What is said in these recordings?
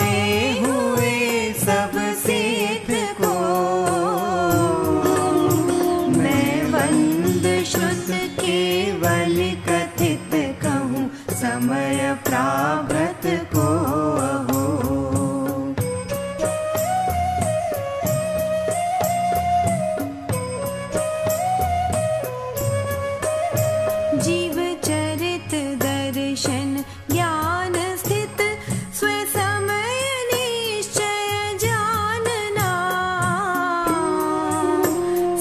पाए हुए सब सिद्ध को मैं वंद श्रुत केवल कथित कहूँ समय प्राभृत को अहो। जीव चरित दर्शन ज्ञान स्थित स्वसमय निश्चय जानना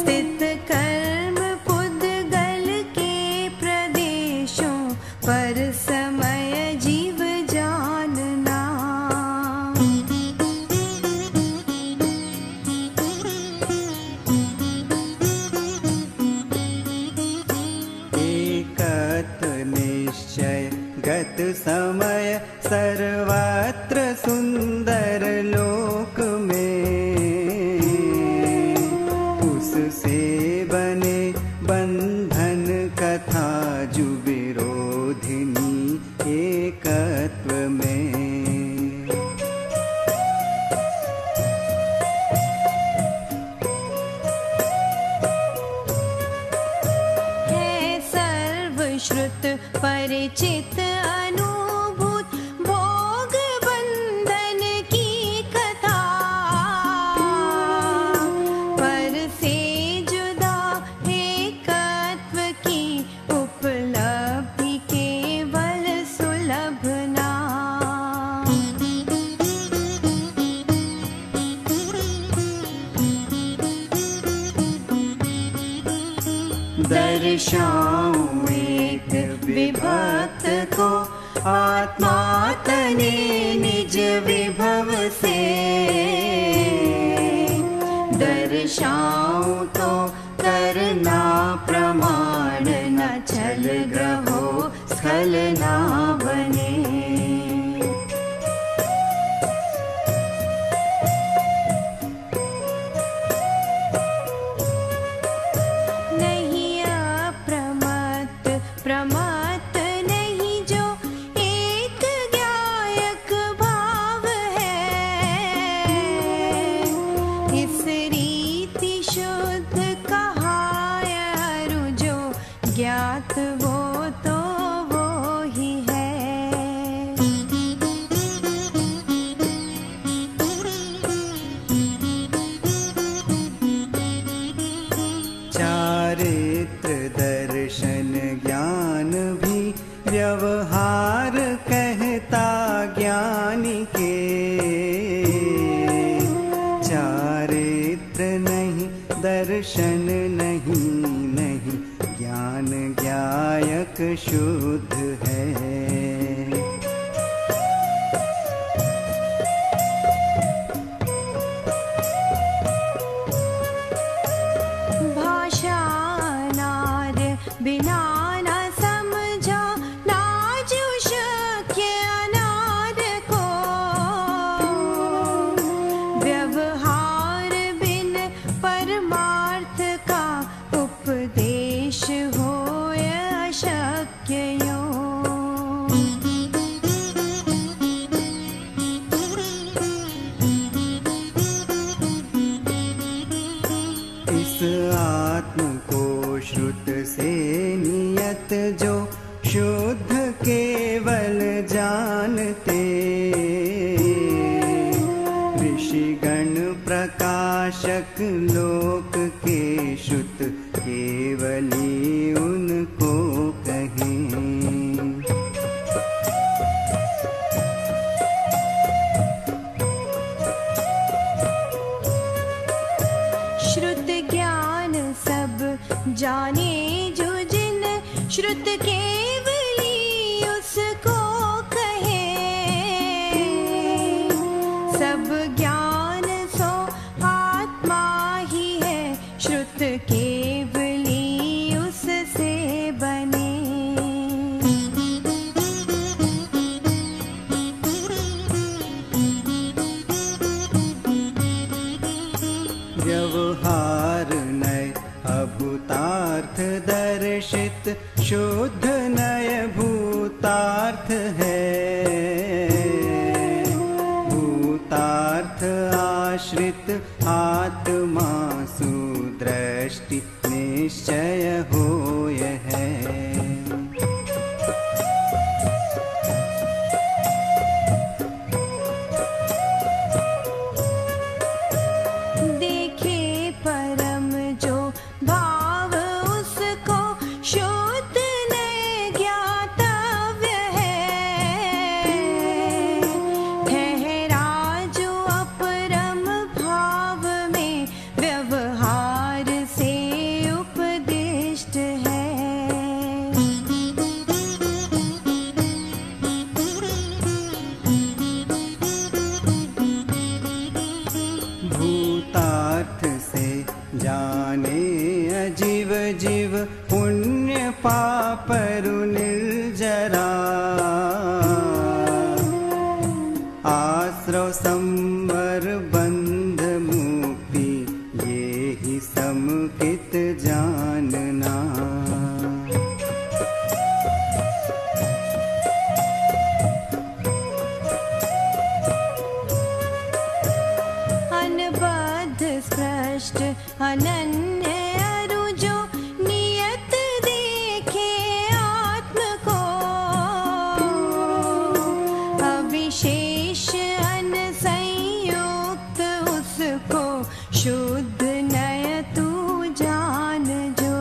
स्थित कर्म पुद्गल के प्रदेशों पर समय जीव जानना। निश्चय गत समय सर्वत्र सुंदर लोक में उससे बने बंधन कथा जु विरोधिनी एकत्व में। श्रुत परिचित अनुभूत भोग बंधन की कथा पर से जुदा एकत्व की उपलब्धि केवल सुलभ ना। दर्शाऊं विभक्त को आत्मा तने निज विभव से दर्शाऊं तो करना प्रमाण न छल ग्रहो स्खल ना बने। प्रमत्त नहीं जो एक ज्ञायक भाव है इस रीति शुद्ध कहा अरु जो ज्ञात वो तो वो ही है। चारित्र दर्शन ज्ञान भी व्यवहार कहता ज्ञानी के चारित्र नहीं दर्शन नहीं नहीं ज्ञान ज्ञायक शुद्ध है। बिना न समझा नाजु शक्य अनाद को व्यवहार बिन परमार्थ का उपदेश हो अशक्य यो। इस आत्म को श्रुत से नियत जो शुद्ध केवल जानते ऋषिगण प्रकाशक लोक के श्रुत केवली उनको कहें। श्रुत ज्ञान सब जाने जो जिन श्रुत केवली उसको कहे सब ज्ञान सो आत्मा ही है श्रुत केवली उससे बने। व्यवहार नय अभूतार्थ दर्शित शुद्ध नय भूतार्थ है। भूतार्थ आश्रित आत्मा सुदृष्टि निश्चय होय है। भूतार्थ से जाने अजीव जीव पुण्य पापरु निर्जरा, आश्रव संवर बंध मुक्ति ये ही समुचित जानना। स्पष्ट अनन्य अरु जो नियत देखे आत्म को, अविशेष अनसंयुक्त उसको शुद्ध नय तू जान जो।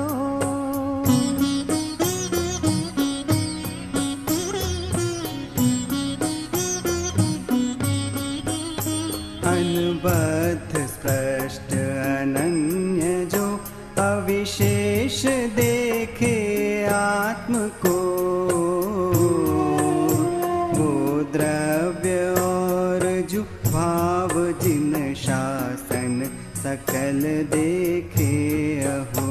अनबद्ध स्पष्ट अनन्य जो अविशेष देखे आत्म को, वो द्रव्य और जो भाव जिन शासन सकल देखे अहो।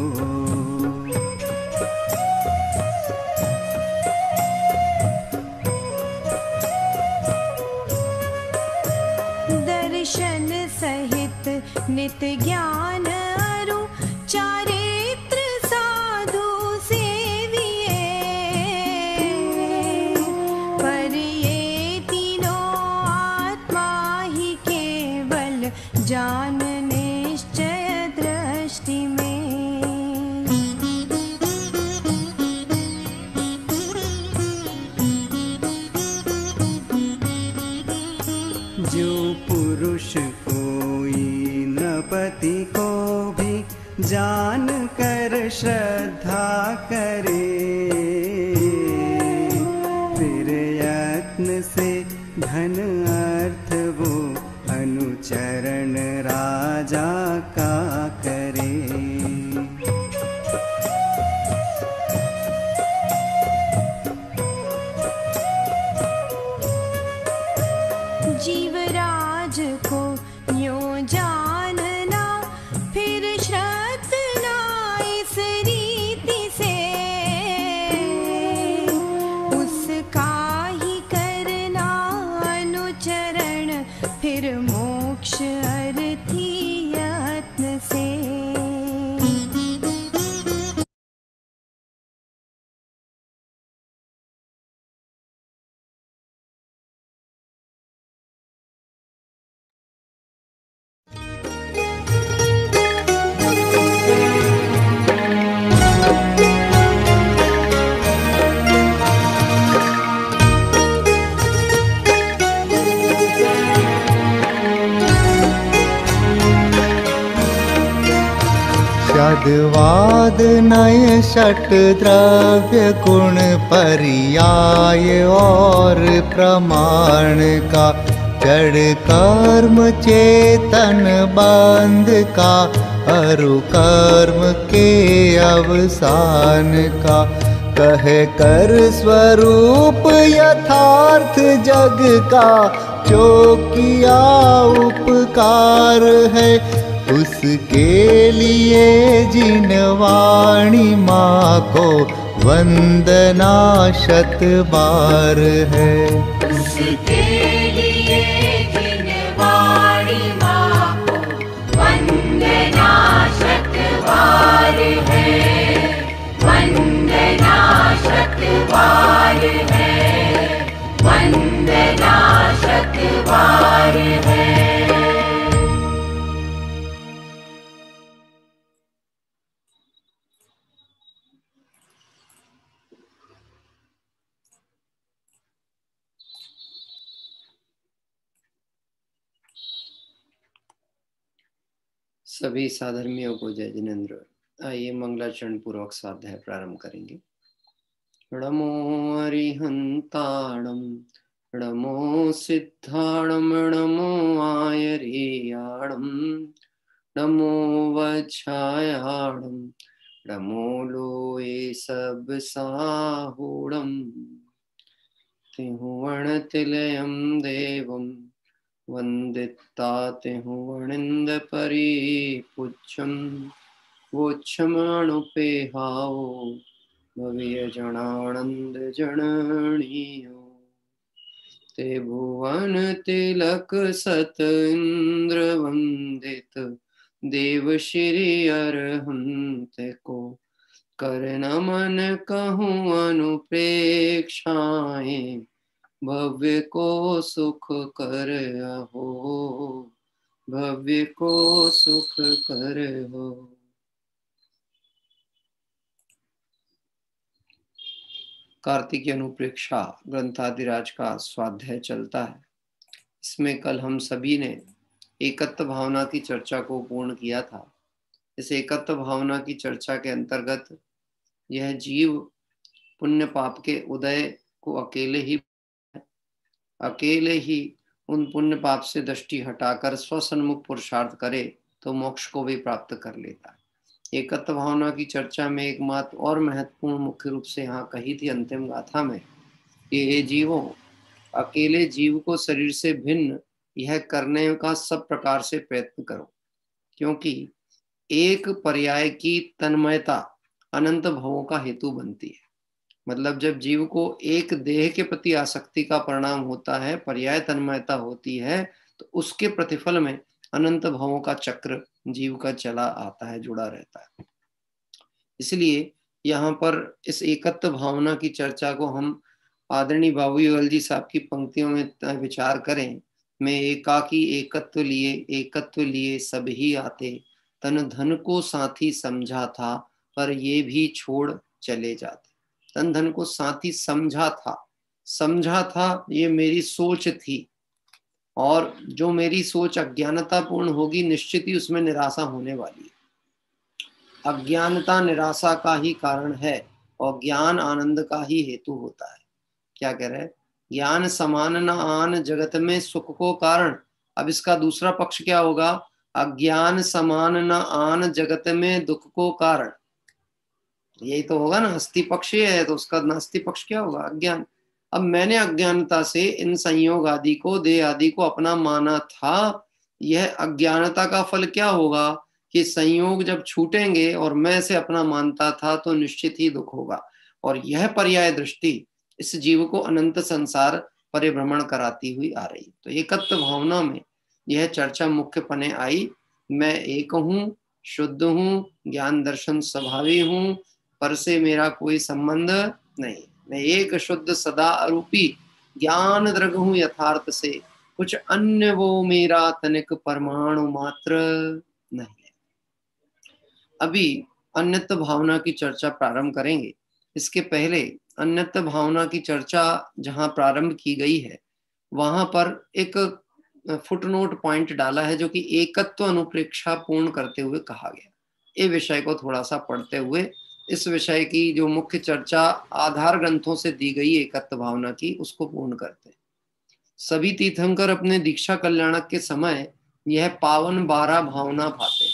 दर्शन सहित नित ज्ञान अरु चारित्र साधु सेविये, पर ये तीनों आत्मा ही केवल जान निश्चय दृष्टि में। जो पुरुष कोई नृपति को भी जान कर श्रद्धा करे, फिर यत्न से धन अर्थ वो अनुचरण राजा का करे। जीवराज को यों जानना, फिर श्रद्धना इस रीति से, उसका ही करना अनुचरण, फिर मोक्ष अर्थी यत्न से। शब्दवाद नय षट द्रव्य गुण पर्याय और प्रमाण का, जड़ कर्म चेतन बंध का, अरु कर्म के अवसान का, कहे कर स्वरूप यथार्थ जग का, जो किया उपकार है उसके लिए जिन वाणी माँ को वंदना शत बार है। उसके लिए जिन वाणी माँ को वंदना शत बार है, वंदना शत बार है, वंदना शत बार है। सभी साधर्मियों को जय जिनेन्द्र। आइए मंगलाचरण पूर्वक स्वाध्याय प्रारंभ करेंगे। नमो अरिहंताणं नमो सिद्धाणं नमो आयर्याणं नमो वच्छायाणं नमो लोये सब साहूणं तिहुवणतिलयं देवं वंदिता तिहुवणिंद परिपूज्यं वोच्छमाणुपेहाओ भव्य जनानंद जननीयो ते भुवन तिलक सत इंद्र वंदित देव श्री अरहंत को कर नमन कहूँ अनुप्रेक्षाएं भव्य को सुख कर हो भव्य को सुख कर हो। कार्तिकीय अनुप्रेक्षा ग्रंथादिराज का स्वाध्याय चलता है। इसमें कल हम सभी ने एकत्व भावना की चर्चा को पूर्ण किया था। इस एकत्व भावना की चर्चा के अंतर्गत यह जीव पुण्य पाप के उदय को अकेले ही उन पुण्य पाप से दृष्टि हटाकर स्वसन्मुख पुरुषार्थ करे तो मोक्ष को भी प्राप्त कर लेता है। एकत्व भावना की चर्चा में एक बात और महत्वपूर्ण मुख्य रूप से यहाँ कही थी अंतिम गाथा में कि ये जीवों, अकेले जीव को शरीर से भिन्न यह करने का सब प्रकार से प्रयत्न करो, क्योंकि एक पर्याय की तन्मयता अनंत भवों का हेतु बनती है। मतलब जब जीव को एक देह के प्रति आसक्ति का परिणाम होता है, पर्याय तन्मयता होती है, तो उसके प्रतिफल में अनंत भवों का चक्र जीव का चला आता है, जुड़ा रहता है। इसलिए यहाँ पर इस एकत्व भावना की चर्चा को हम आदरणीय बाबू युगल जी साहब की पंक्तियों में विचार करें। मैं एकाकी एकत्व लिए सब ही आते, तन धन को साथी समझा था पर ये भी छोड़ चले जाते। तन धन को साथी समझा था, ये मेरी सोच थी, और जो मेरी सोच अज्ञानता पूर्ण होगी निश्चित ही उसमें निराशा होने वाली है। अज्ञानता निराशा का ही कारण है और ज्ञान आनंद का ही हेतु होता है। क्या कह रहे हैं? ज्ञान समान न आन जगत में सुख को कारण। अब इसका दूसरा पक्ष क्या होगा? अज्ञान समान न आन जगत में दुख को कारण। यही तो होगा ना, अस्थि पक्ष है तो उसका नास्ति पक्ष क्या होगा? अज्ञान। अब मैंने अज्ञानता से इन संयोग आदि को, देह आदि को अपना माना था। यह अज्ञानता का फल क्या होगा कि संयोग जब छूटेंगे और मैं से अपना मानता था तो निश्चित ही दुख होगा। और यह पर्याय दृष्टि इस जीव को अनंत संसार परिभ्रमण कराती हुई आ रही। तो एकत्व भावना में यह चर्चा मुख्य पने आई। मैं एक हूँ, शुद्ध हूँ, ज्ञान दर्शन स्वभावी हूँ, पर से मेरा कोई संबंध नहीं। मैं एक शुद्ध सदा अरूपी ज्ञान द्रग हूँ यथार्थ से, कुछ अन्य वो मेरा तनिक परमाणु मात्र नहीं है। अभी अन्यत्व भावना की चर्चा प्रारंभ करेंगे। इसके पहले अन्यत्व भावना की चर्चा जहाँ प्रारंभ की गई है वहां पर एक फुटनोट पॉइंट डाला है जो कि एकत्व अनुप्रेक्षा पूर्ण करते हुए कहा गया। ये विषय को थोड़ा सा पढ़ते हुए इस विषय की जो मुख्य चर्चा आधार ग्रंथों से दी गई एकत्व भावना की उसको पूर्ण करते हैं। सभी तीर्थंकर अपने दीक्षा कल्याणक के समय यह पावन 12 भावना भाते।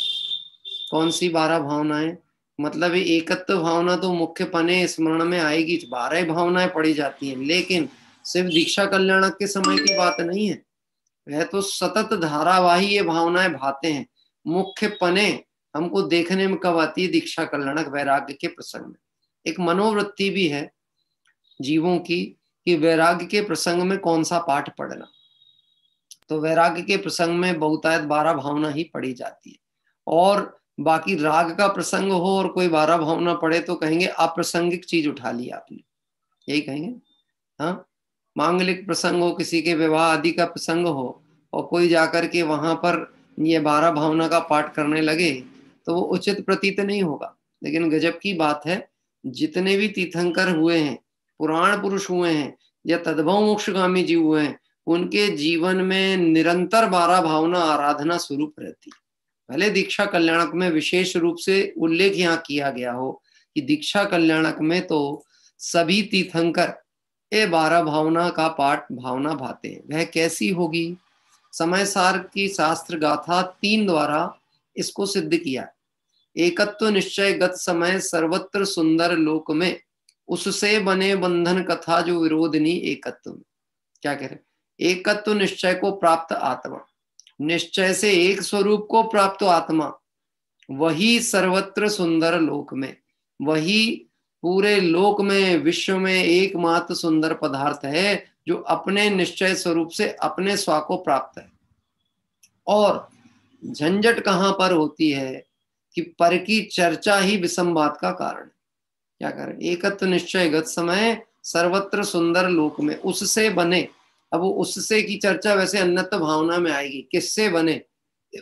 कौन सी 12 भावनाएं? मतलब एकत्व भावना तो मुख्य पने स्मरण में आएगी, 12 भावनाएं पढ़ी जाती हैं, लेकिन सिर्फ दीक्षा कल्याणक के समय की बात नहीं है। वह तो सतत धारावाही ये भावनाएं भाते हैं। मुख्य पने हमको देखने में कब आती है? दीक्षा कल्याणक वैराग्य के प्रसंग में। एक मनोवृत्ति भी है जीवों की कि वैराग्य के प्रसंग में कौन सा पाठ पढ़ना। तो वैराग्य के प्रसंग में बहुतायत 12 भावना ही पढ़ी जाती है, और बाकी राग का प्रसंग हो और कोई 12 भावना पढ़े तो कहेंगे अप्रासंगिक चीज उठा ली आपने, यही कहेंगे। हाँ, मांगलिक प्रसंग हो, किसी के विवाह आदि का प्रसंग हो, और कोई जाकर के वहां पर ये 12 भावना का पाठ करने लगे तो वो उचित प्रतीत नहीं होगा। लेकिन गजब की बात है, जितने भी तीर्थंकर हुए हैं, पुराण पुरुष हुए हैं या तद्भव मोक्षगामी जीव हुए हैं, उनके जीवन में निरंतर 12 भावना आराधना स्वरूप रहती है। भले दीक्षा कल्याणक में विशेष रूप से उल्लेख यहाँ किया गया हो कि दीक्षा कल्याणक में तो सभी तीर्थंकर ये 12 भावना का पाठ भावना भाते हैं। वह कैसी होगी? समय सार की शास्त्र गाथा 3 द्वारा इसको सिद्ध किया। एकत्व निश्चय गत समय सर्वत्र सुंदर लोक में, उससे बने बंधन कथा जो विरोधनी एकत्व में। क्या कह रहे? एकत्व निश्चय को प्राप्त आत्मा, निश्चय से एक स्वरूप को प्राप्त आत्मा, वही सर्वत्र सुंदर लोक में, वही पूरे लोक में विश्व में एकमात्र सुंदर पदार्थ है जो अपने निश्चय स्वरूप से अपने स्वा को प्राप्त है। और झंझट कहां पर होती है कि पर की चर्चा ही विषम बात का कारण है। क्या करें? एकत्व निश्चय गत समय सर्वत्र सुंदर लोक में, उससे बने। अब वो उससे की चर्चा वैसे अन्यत्र भावना में आएगी। किससे बने?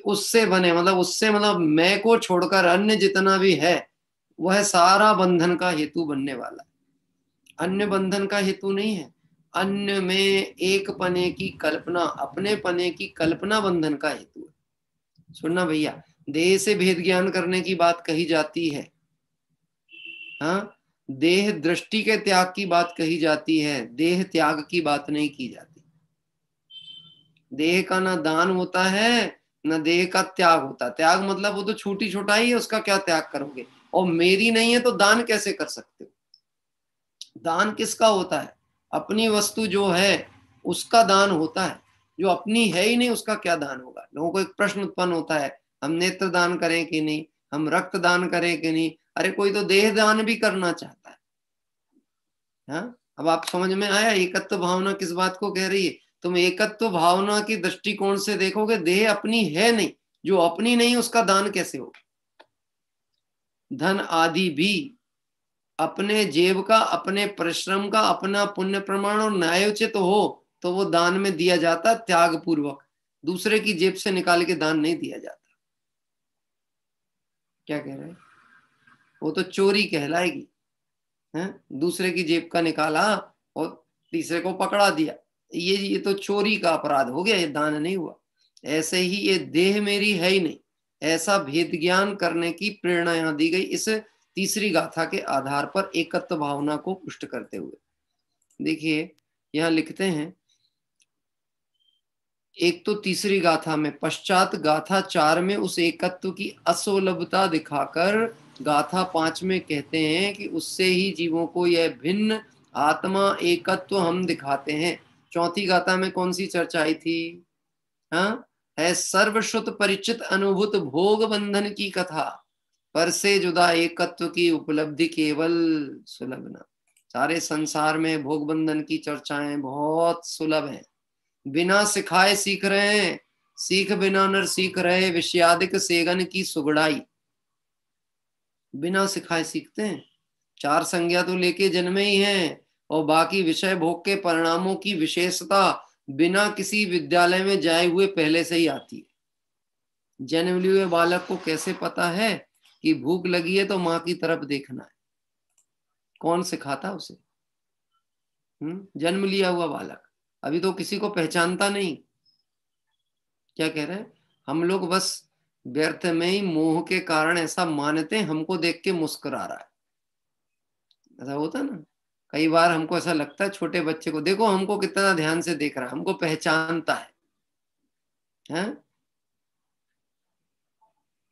उससे बने मतलब उससे मतलब मैं को छोड़कर अन्य जितना भी है वह सारा बंधन का हेतु बनने वाला है। अन्य बंधन का हेतु नहीं है। अन्य में एक पने की कल्पना, अपने पने की कल्पना बंधन का हेतु है। सुनना भैया, देह से भेद ज्ञान करने की बात कही जाती है, हाँ, देह दृष्टि के त्याग की बात कही जाती है, देह त्याग की बात नहीं की जाती। देह का ना दान होता है ना देह का त्याग होता। त्याग मतलब वो तो छोटी छोटा ही है, उसका क्या त्याग करोगे? और मेरी नहीं है तो दान कैसे कर सकते हो? दान किसका होता है? अपनी वस्तु जो है उसका दान होता है। जो अपनी है ही नहीं उसका क्या दान होगा? लोगों को एक प्रश्न उत्पन्न होता है, हम नेत्र दान करें कि नहीं, हम रक्त दान करें कि नहीं। अरे कोई तो देह दान भी करना चाहता है। हाँ, अब आप समझ में आया एकत्व भावना किस बात को कह रही है? तुम एकत्व भावना की दृष्टिकोण से देखोगे, देह अपनी है नहीं, जो अपनी नहीं उसका दान कैसे होगा? धन आदि भी अपने जेब का, अपने परिश्रम का, अपना पुण्य प्रमाण और न्यायोचित हो तो वो दान में दिया जाता त्याग पूर्वक। दूसरे की जेब से निकाल के दान नहीं दिया जाता। क्या कह रहे हैं? वो तो चोरी कहलाएगी। है? दूसरे की जेब का निकाला और तीसरे को पकड़ा दिया, ये तो चोरी का अपराध हो गया, ये दान नहीं हुआ। ऐसे ही ये देह मेरी है ही नहीं, ऐसा भेद ज्ञान करने की प्रेरणा यहाँ दी गई इस तीसरी गाथा के आधार पर एकत्व भावना को पुष्ट करते हुए। देखिए यहाँ लिखते हैं, एक तो तीसरी गाथा में, पश्चात गाथा 4 में उस एकत्व की असुलभता दिखाकर गाथा 5 में कहते हैं कि उससे ही जीवों को यह भिन्न आत्मा एकत्व हम दिखाते हैं। चौथी गाथा में कौन सी चर्चा आई थी? हाँ, है सर्वश्रुत परिचित अनुभूत भोग बंधन की कथा, पर से जुदा एकत्व की उपलब्धि केवल सुलभ न। सारे संसार में भोग बंधन की चर्चाएं बहुत सुलभ हैं। बिना सिखाए सीख रहे हैं, सीख बिना नर सीख रहे, विषयादिक सेगन की सुगड़ाई। बिना सिखाए सीखते हैं। 4 संज्ञा तो लेके जन्मे ही हैं और बाकी विषय भोग के परिणामों की विशेषता बिना किसी विद्यालय में जाए हुए पहले से ही आती है। जन्म लिए हुए बालक को कैसे पता है कि भूख लगी है तो माँ की तरफ देखना है? कौन सिखाता उसे? जन्म लिया हुआ बालक अभी तो किसी को पहचानता नहीं। क्या कह रहे हैं? हम लोग बस व्यर्थ में ही मोह के कारण ऐसा मानते हैं, हमको देख के मुस्कुरा रहा है। ऐसा होता है ना, कई बार हमको ऐसा लगता है छोटे बच्चे को देखो हमको कितना ध्यान से देख रहा है, हमको पहचानता है।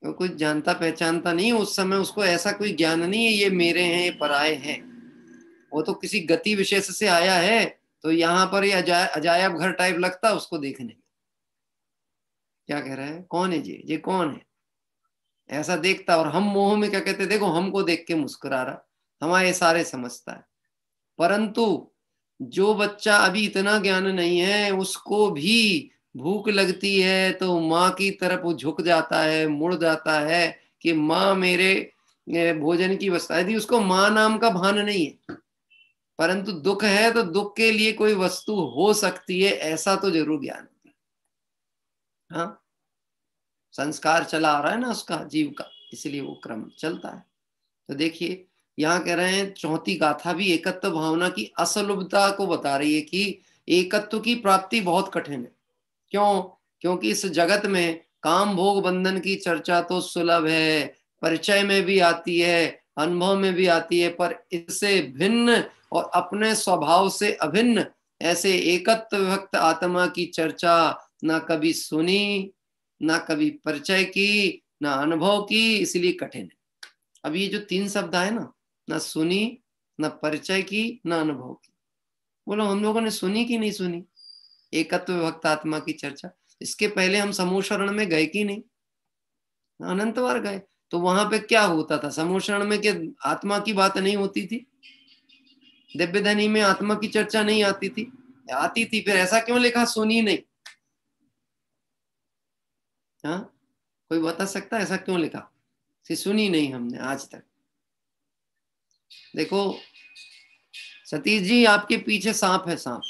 वो कुछ जानता पहचानता नहीं, उस समय उसको ऐसा कोई ज्ञान नहीं है ये मेरे हैं ये पराये हैं। वो तो किसी गति विशेष से आया है तो यहाँ पर ये अजायब घर टाइप लगता उसको देखने में। क्या कह रहा है? कौन है ये कौन है? ऐसा देखता, और हम मोह में क्या कहते, देखो हमको देख के मुस्कुरा रहा, हमारे सारे समझता है। परंतु जो बच्चा अभी इतना ज्ञान नहीं है उसको भी भूख लगती है तो माँ की तरफ वो झुक जाता है, मुड़ जाता है कि माँ मेरे भोजन की व्यवस्था। यदि उसको माँ नाम का भान नहीं है, परंतु दुख है तो दुख के लिए कोई वस्तु हो सकती है ऐसा तो जरूर ज्ञान है। हाँ, संस्कार चला आ रहा है ना उसका जीव का, इसलिए वो क्रम चलता है। तो देखिए यहाँ कह रहे हैं चौथी गाथा भी एकत्व भावना की असुलभता को बता रही है कि एकत्व की प्राप्ति बहुत कठिन है। क्यों? क्योंकि इस जगत में काम भोग बंधन की चर्चा तो सुलभ है, परिचय में भी आती है, अनुभव में भी आती है, पर इससे भिन्न और अपने स्वभाव से अभिन्न ऐसे एकत्व विभक्त आत्मा की चर्चा ना कभी सुनी, ना कभी परिचय की, ना अनुभव की, इसलिए कठिन है। अब ये जो 3 शब्द आए ना सुनी, ना परिचय की, ना अनुभव की, बोलो हम लोगों ने सुनी कि नहीं सुनी एकत्व विभक्त आत्मा की चर्चा? इसके पहले हम समूह शरण में गए कि नहीं? अनंत बार गए। तो वहां पे क्या होता था समूह शरण में? कि आत्मा की बात नहीं होती थी? दिव्य धनी में आत्मा की चर्चा नहीं आती थी? आती थी। फिर ऐसा क्यों लिखा सुनी नहीं? हाँ, कोई बता सकता है ऐसा क्यों लिखा? सुनी नहीं हमने आज तक। देखो सतीश जी, आपके पीछे सांप है, सांप।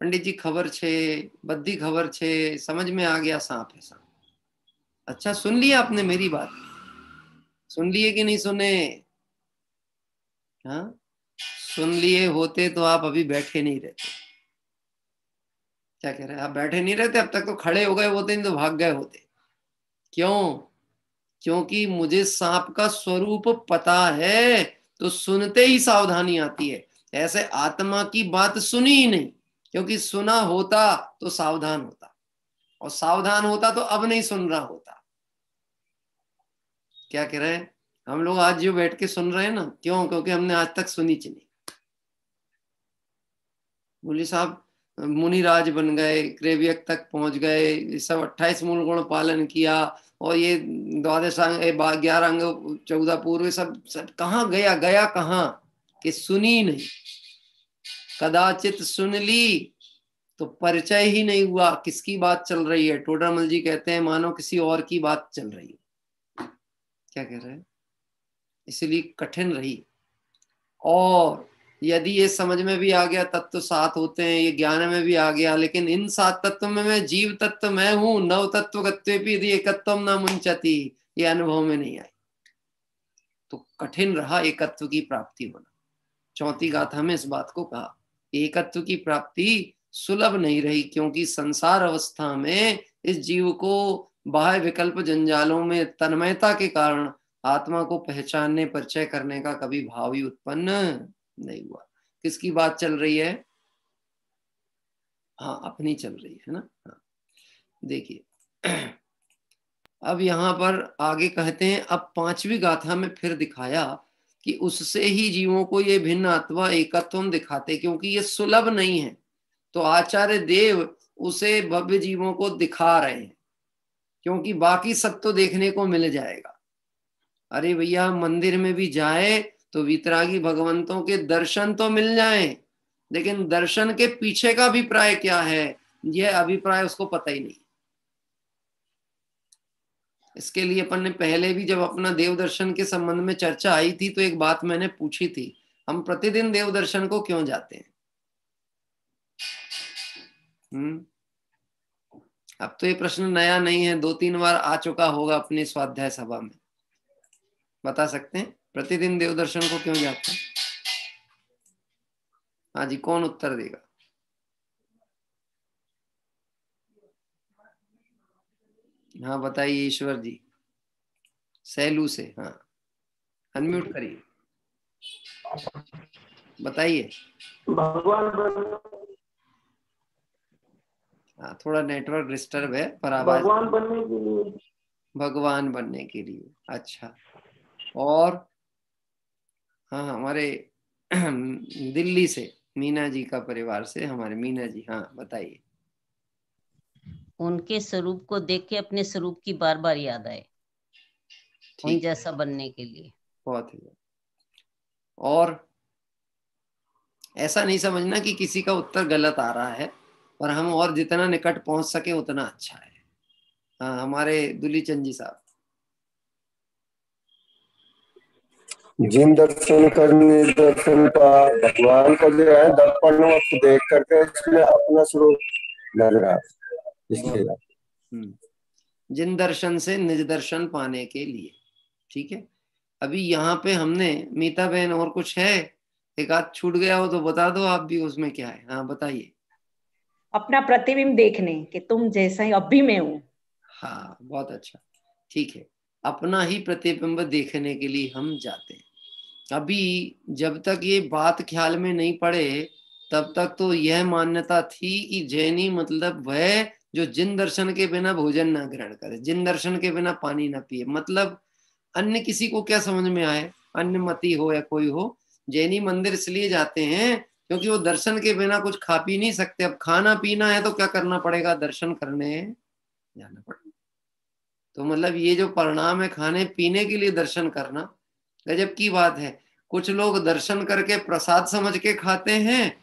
पंडित जी खबर छे, बद्दी खबर छे, समझ में आ गया सांप है, सांप। अच्छा, सुन लिया आपने मेरी बात? सुन लिए कि नहीं सुने? हाँ, सुन लिए होते तो आप अभी बैठे नहीं रहते। क्या कह रहे हैं? आप बैठे नहीं रहते, अब तक तो खड़े हो गए होते, नहीं तो भाग गए होते। क्यों? क्योंकि मुझे सांप का स्वरूप पता है, तो सुनते ही सावधानी आती है। ऐसे आत्मा की बात सुनी ही नहीं, क्योंकि सुना होता तो सावधान होता, और सावधान होता तो अब नहीं सुन रहा होता। क्या कह रहे हैं? हम लोग आज जो बैठ के सुन रहे हैं ना, क्यों? क्योंकि हमने आज तक सुनी नहीं। बोले साहब मुनिराज बन गए, क्रैव्यक तक पहुंच गए, ये सब 28 मूल गुण पालन किया, और ये 11 अंग 14 पूर्व, सब कहाँ गया? गया कहाँ? कि सुनी नहीं। कदाचित सुन ली तो परिचय ही नहीं हुआ किसकी बात चल रही है। टोडरमल जी कहते हैं मानो किसी और की बात चल रही है। क्या कह रहे हैं? इसलिए कठिन रही। और यदि ये समझ में भी आ गया तत्व 7 होते हैं, ये ज्ञान में भी आ गया, लेकिन इन 7 तत्व में मैं जीव तत्व मैं हूं, नव तत्व गत्वेपि यदि एकत्वम न मुंचति, ये अनुभव में नहीं आई, तो कठिन रहा एकत्व की प्राप्ति होना। चौथी गाथा में इस बात को कहा, एकत्व की प्राप्ति सुलभ नहीं रही, क्योंकि संसार अवस्था में इस जीव को बाह्य विकल्प जंजालों में तन्मयता के कारण आत्मा को पहचानने परिचय करने का कभी भाव ही उत्पन्न नहीं हुआ। किसकी बात चल रही है? हाँ, अपनी चल रही है ना। हाँ, देखिए अब यहां पर आगे कहते हैं, अब 5वीं गाथा में फिर दिखाया कि उससे ही जीवों को ये भिन्न अथवा एकत्व दिखाते, क्योंकि ये सुलभ नहीं है, तो आचार्य देव उसे भव्य जीवों को दिखा रहे हैं, क्योंकि बाकी सब तो देखने को मिल जाएगा। अरे भैया, मंदिर में भी जाए तो वितरागी भगवंतों के दर्शन तो मिल जाएं, लेकिन दर्शन के पीछे का अभिप्राय क्या है, यह अभिप्राय उसको पता ही नहीं। इसके लिए अपन ने पहले भी जब अपना देव दर्शन के संबंध में चर्चा आई थी, तो एक बात मैंने पूछी थी, हम प्रतिदिन देव दर्शन को क्यों जाते हैं? अब तो ये प्रश्न नया नहीं है, 2-3 बार आ चुका होगा अपनी स्वाध्याय सभा में। बता सकते हैं प्रतिदिन देव दर्शन को क्यों जाते हैं? हाँ जी, कौन उत्तर देगा? हाँ बताइए ईश्वर जी, सैलू से। हाँ, अनम्यूट करिए, बताइए। भगवान हाँ, थोड़ा नेटवर्क डिस्टर्ब है पर आवाज। भगवान बनने के लिए। भगवान बनने के लिए, अच्छा। और हाँ, हमारे दिल्ली से मीना जी का परिवार से हमारे मीना जी, हाँ बताइए। उनके स्वरूप को देख के अपने स्वरूप की बार बार याद आए, उन जैसा बनने के लिए। बहुत ही। और ऐसा नहीं समझना कि किसी का उत्तर गलत आ रहा है, पर हम और जितना निकट पहुंच सके उतना अच्छा है। हाँ, हमारे दुली चंद जी साहब। जिन दर्शन करने दर्शन का भगवान को जो है दर्पण वक्त देख करके उसमें अपना स्वरूप लग रहा है, इसलिए जिन दर्शन से निज दर्शन पाने के लिए। ठीक है, अभी यहाँ पे हमने मीता बहन, और कुछ है? एक आध छूट गया हो तो बता दो आप भी, उसमें क्या है? हाँ बताइए। अपना प्रतिबिंब देखने कि तुम जैसा ही अभी मैं हूँ। हाँ, बहुत अच्छा, ठीक है। अपना ही प्रतिबिंब देखने के लिए हम जाते हैं। अभी जब तक ये बात ख्याल में नहीं पड़े तब तक तो यह मान्यता थी कि जैनी मतलब वह जो जिन दर्शन के बिना भोजन ना ग्रहण करे, जिन दर्शन के बिना पानी ना पिए। मतलब अन्य किसी को क्या समझ में आए, अन्य मती हो या कोई हो, जैनी मंदिर इसलिए जाते हैं क्योंकि वो दर्शन के बिना कुछ खा पी नहीं सकते। अब खाना पीना है तो क्या करना पड़ेगा, दर्शन करने जाना पड़ेगा। तो मतलब ये जो परिणाम है खाने पीने के लिए दर्शन करना, गजब की बात है। कुछ लोग दर्शन करके प्रसाद समझ के खाते हैं,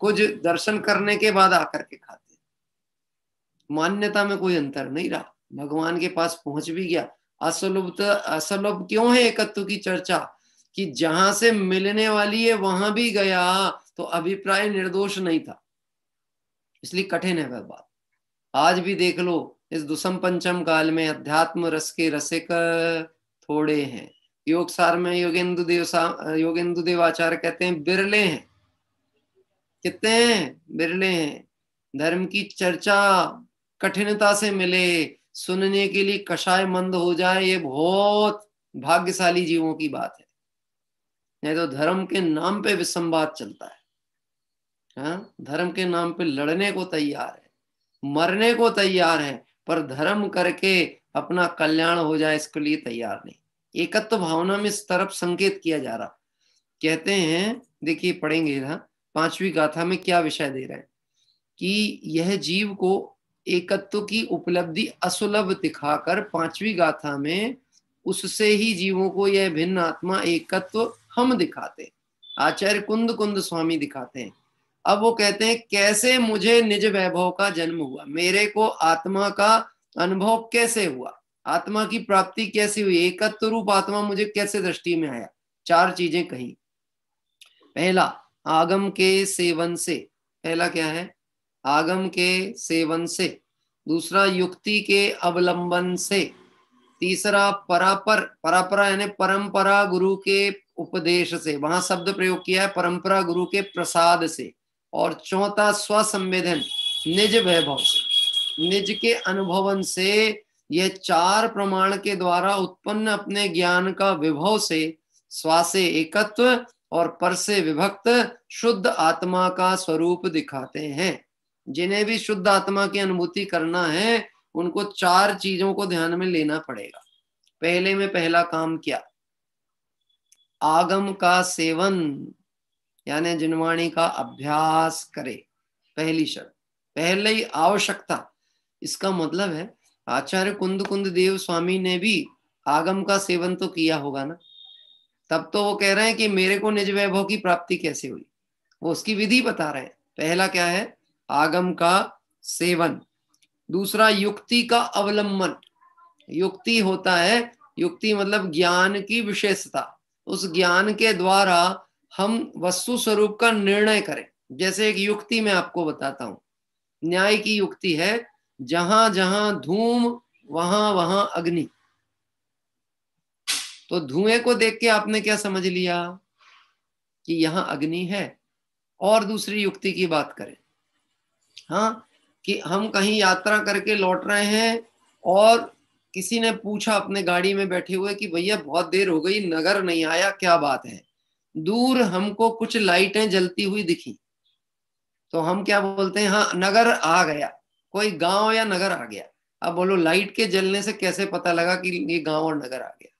कुछ दर्शन करने के बाद आकर के खाते हैं। मान्यता में कोई अंतर नहीं रहा, भगवान के पास पहुंच भी गया। असलुभ क्यों है एकत्व की चर्चा, कि जहां से मिलने वाली है वहां भी गया तो अभिप्राय निर्दोष नहीं था, इसलिए कठिन है वह बात। आज भी देख लो, इस दुसम पंचम काल में अध्यात्म रस के रसिक थोड़े हैं। योग सार में योगेंदु देवाचार्य कहते हैं बिरले हैं। कितने हैं? बिरले हैं। धर्म की चर्चा कठिनता से मिले, सुनने के लिए कषाय मंद हो जाए, ये बहुत भाग्यशाली जीवों की बात है। नहीं तो धर्म के नाम पे विसंवाद चलता है। हाँ, धर्म के नाम पे लड़ने को तैयार है, मरने को तैयार है, पर धर्म करके अपना कल्याण हो जाए इसके लिए तैयार नहीं। एकत्व भावना में इस तरफ संकेत किया जा रहा। कहते हैं, देखिए पढ़ेंगे यहाँ 5वीं गाथा में क्या विषय दे रहे हैं कि यह जीव को एकत्व की उपलब्धि असुलभ दिखाकर 5वीं गाथा में उससे ही जीवों को यह भिन्न आत्मा एकत्व हम दिखाते, आचार्य कुंद कुंद स्वामी दिखाते हैं। अब वो कहते हैं कैसे मुझे निज वैभव का जन्म हुआ, मेरे को आत्मा का अनुभव कैसे हुआ, आत्मा की प्राप्ति कैसे हुई, एकत्व रूप आत्मा मुझे कैसे दृष्टि में आया। 4 चीजें कही। पहला, आगम के सेवन से। पहला क्या है? आगम के सेवन से। दूसरा, युक्ति के अवलंबन से। तीसरा, परापरा यानी परंपरा गुरु के उपदेश से, वहां शब्द प्रयोग किया है परंपरा गुरु के प्रसाद से। और चौथा, स्वसंवेदन निज वैभव से, निज के अनुभवन से। यह 4 प्रमाण के द्वारा उत्पन्न अपने ज्ञान का विभव से स्वा से एकत्व और पर से विभक्त शुद्ध आत्मा का स्वरूप दिखाते हैं। जिन्हें भी शुद्ध आत्मा की अनुभूति करना है उनको 4 चीजों को ध्यान में लेना पड़ेगा। पहले में पहला काम क्या? आगम का सेवन यानी जिनवाणी का अभ्यास करे। पहली शर्त, पहले ही आवश्यकता। इसका मतलब है आचार्य कुंद कुंद देव स्वामी ने भी आगम का सेवन तो किया होगा ना, तब तो वो कह रहे हैं कि मेरे को निज वैभव की प्राप्ति कैसे हुई, वो उसकी विधि बता रहे हैं। पहला क्या है? आगम का सेवन। दूसरा, युक्ति का अवलंबन। युक्ति होता है, युक्ति मतलब ज्ञान की विशेषता, उस ज्ञान के द्वारा हम वस्तु स्वरूप का निर्णय करें। जैसे एक युक्ति मैं आपको बताता हूं, न्याय की युक्ति है, जहां जहां धूम वहां वहां अग्नि। तो धुएं को देख के आपने क्या समझ लिया कि यहां अग्नि है। और दूसरी युक्ति की बात करें, हाँ, कि हम कहीं यात्रा करके लौट रहे हैं और किसी ने पूछा अपने गाड़ी में बैठे हुए कि भैया बहुत देर हो गई, नगर नहीं आया, क्या बात है? दूर हमको कुछ लाइटें जलती हुई दिखी, तो हम क्या बोलते हैं? हाँ, नगर आ गया, कोई गांव या नगर आ गया। अब बोलो, लाइट के जलने से कैसे पता लगा कि ये गांव और नगर आ गया?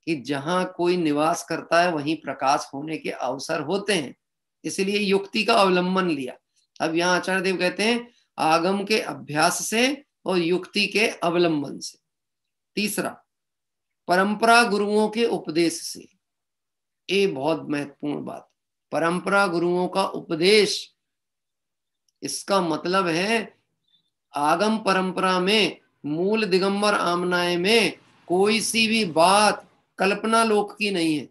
कि जहां कोई निवास करता है वहीं प्रकाश होने के अवसर होते हैं, इसलिए युक्ति का अवलंबन लिया। अब यहाँ आचार्य देव कहते हैं आगम के अभ्यास से और युक्ति के अवलंबन से। तीसरा, परंपरा गुरुओं के उपदेश से। ये बहुत महत्वपूर्ण बात, परंपरा गुरुओं का उपदेश। इसका मतलब है आगम परंपरा में, मूल दिगंबर आमनाय में कोई सी भी बात कल्पना लोक की नहीं है।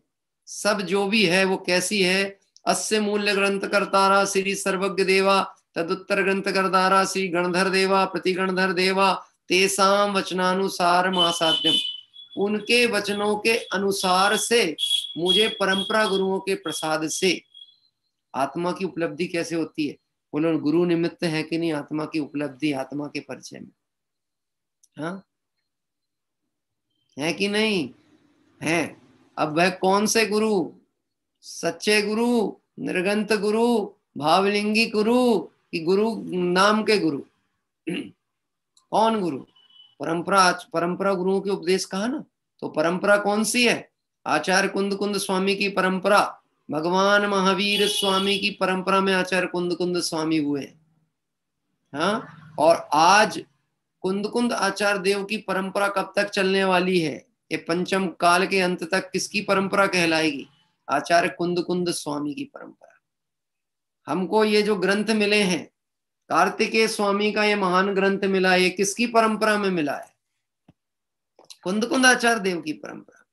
सब जो भी है वो कैसी है? अस्य मूल्य ग्रंथ करतारा श्री सर्वज्ञ देवा, तदुत्तर ग्रंथ करतारा श्री गणधर देवा, प्रतिगणधर देवा, तेसाम वचनानुसार महासाध्यम। उनके वचनों के अनुसार से मुझे परंपरा गुरुओं के प्रसाद से आत्मा की उपलब्धि कैसे होती है? बोलो गुरु निमित्त है कि नहीं आत्मा की उपलब्धि, आत्मा के परिचय में? हाँ, है कि नहीं है? अब वह कौन से गुरु? सच्चे गुरु, निर्गंत गुरु, भावलिंगी गुरु कि गुरु नाम के गुरु? कौन गुरु? परंपरा गुरुओं के उपदेश कहा ना। तो परंपरा कौन सी है? आचार्य कुंद कुंद स्वामी की परंपरा, भगवान महावीर स्वामी की परंपरा में आचार्य कुंद कुंद स्वामी हुए। हाँ, और आज कुंद कुंद आचार्य देव की परंपरा कब तक चलने वाली है? ये पंचम काल के अंत तक किसकी परंपरा कहलाएगी? आचार्य कुंद कुंद स्वामी की परंपरा। हमको ये जो ग्रंथ मिले हैं, कार्तिकेय स्वामी का ये महान ग्रंथ मिला, ये किसकी परंपरा में मिला है? कुंद कुंद आचार्य देव की परंपरा।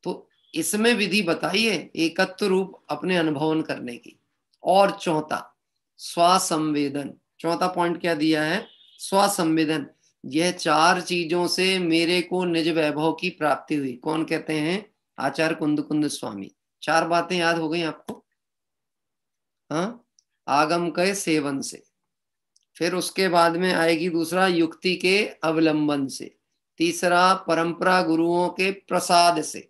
तो इसमें विधि बताइए एकत्व रूप अपने अनुभवन करने की। और चौथा स्वासंवेदन, चौथा पॉइंट क्या दिया है? स्वासंवेदन। यह चार चीजों से मेरे को निज वैभव की प्राप्ति हुई। कौन कहते हैं? आचार्य कुंद कुंद स्वामी। चार बातें याद हो गई आपको? हाँ, आगम के सेवन से, फिर उसके बाद में आएगी दूसरा युक्ति के अवलंबन से, तीसरा परंपरा गुरुओं के प्रसाद से।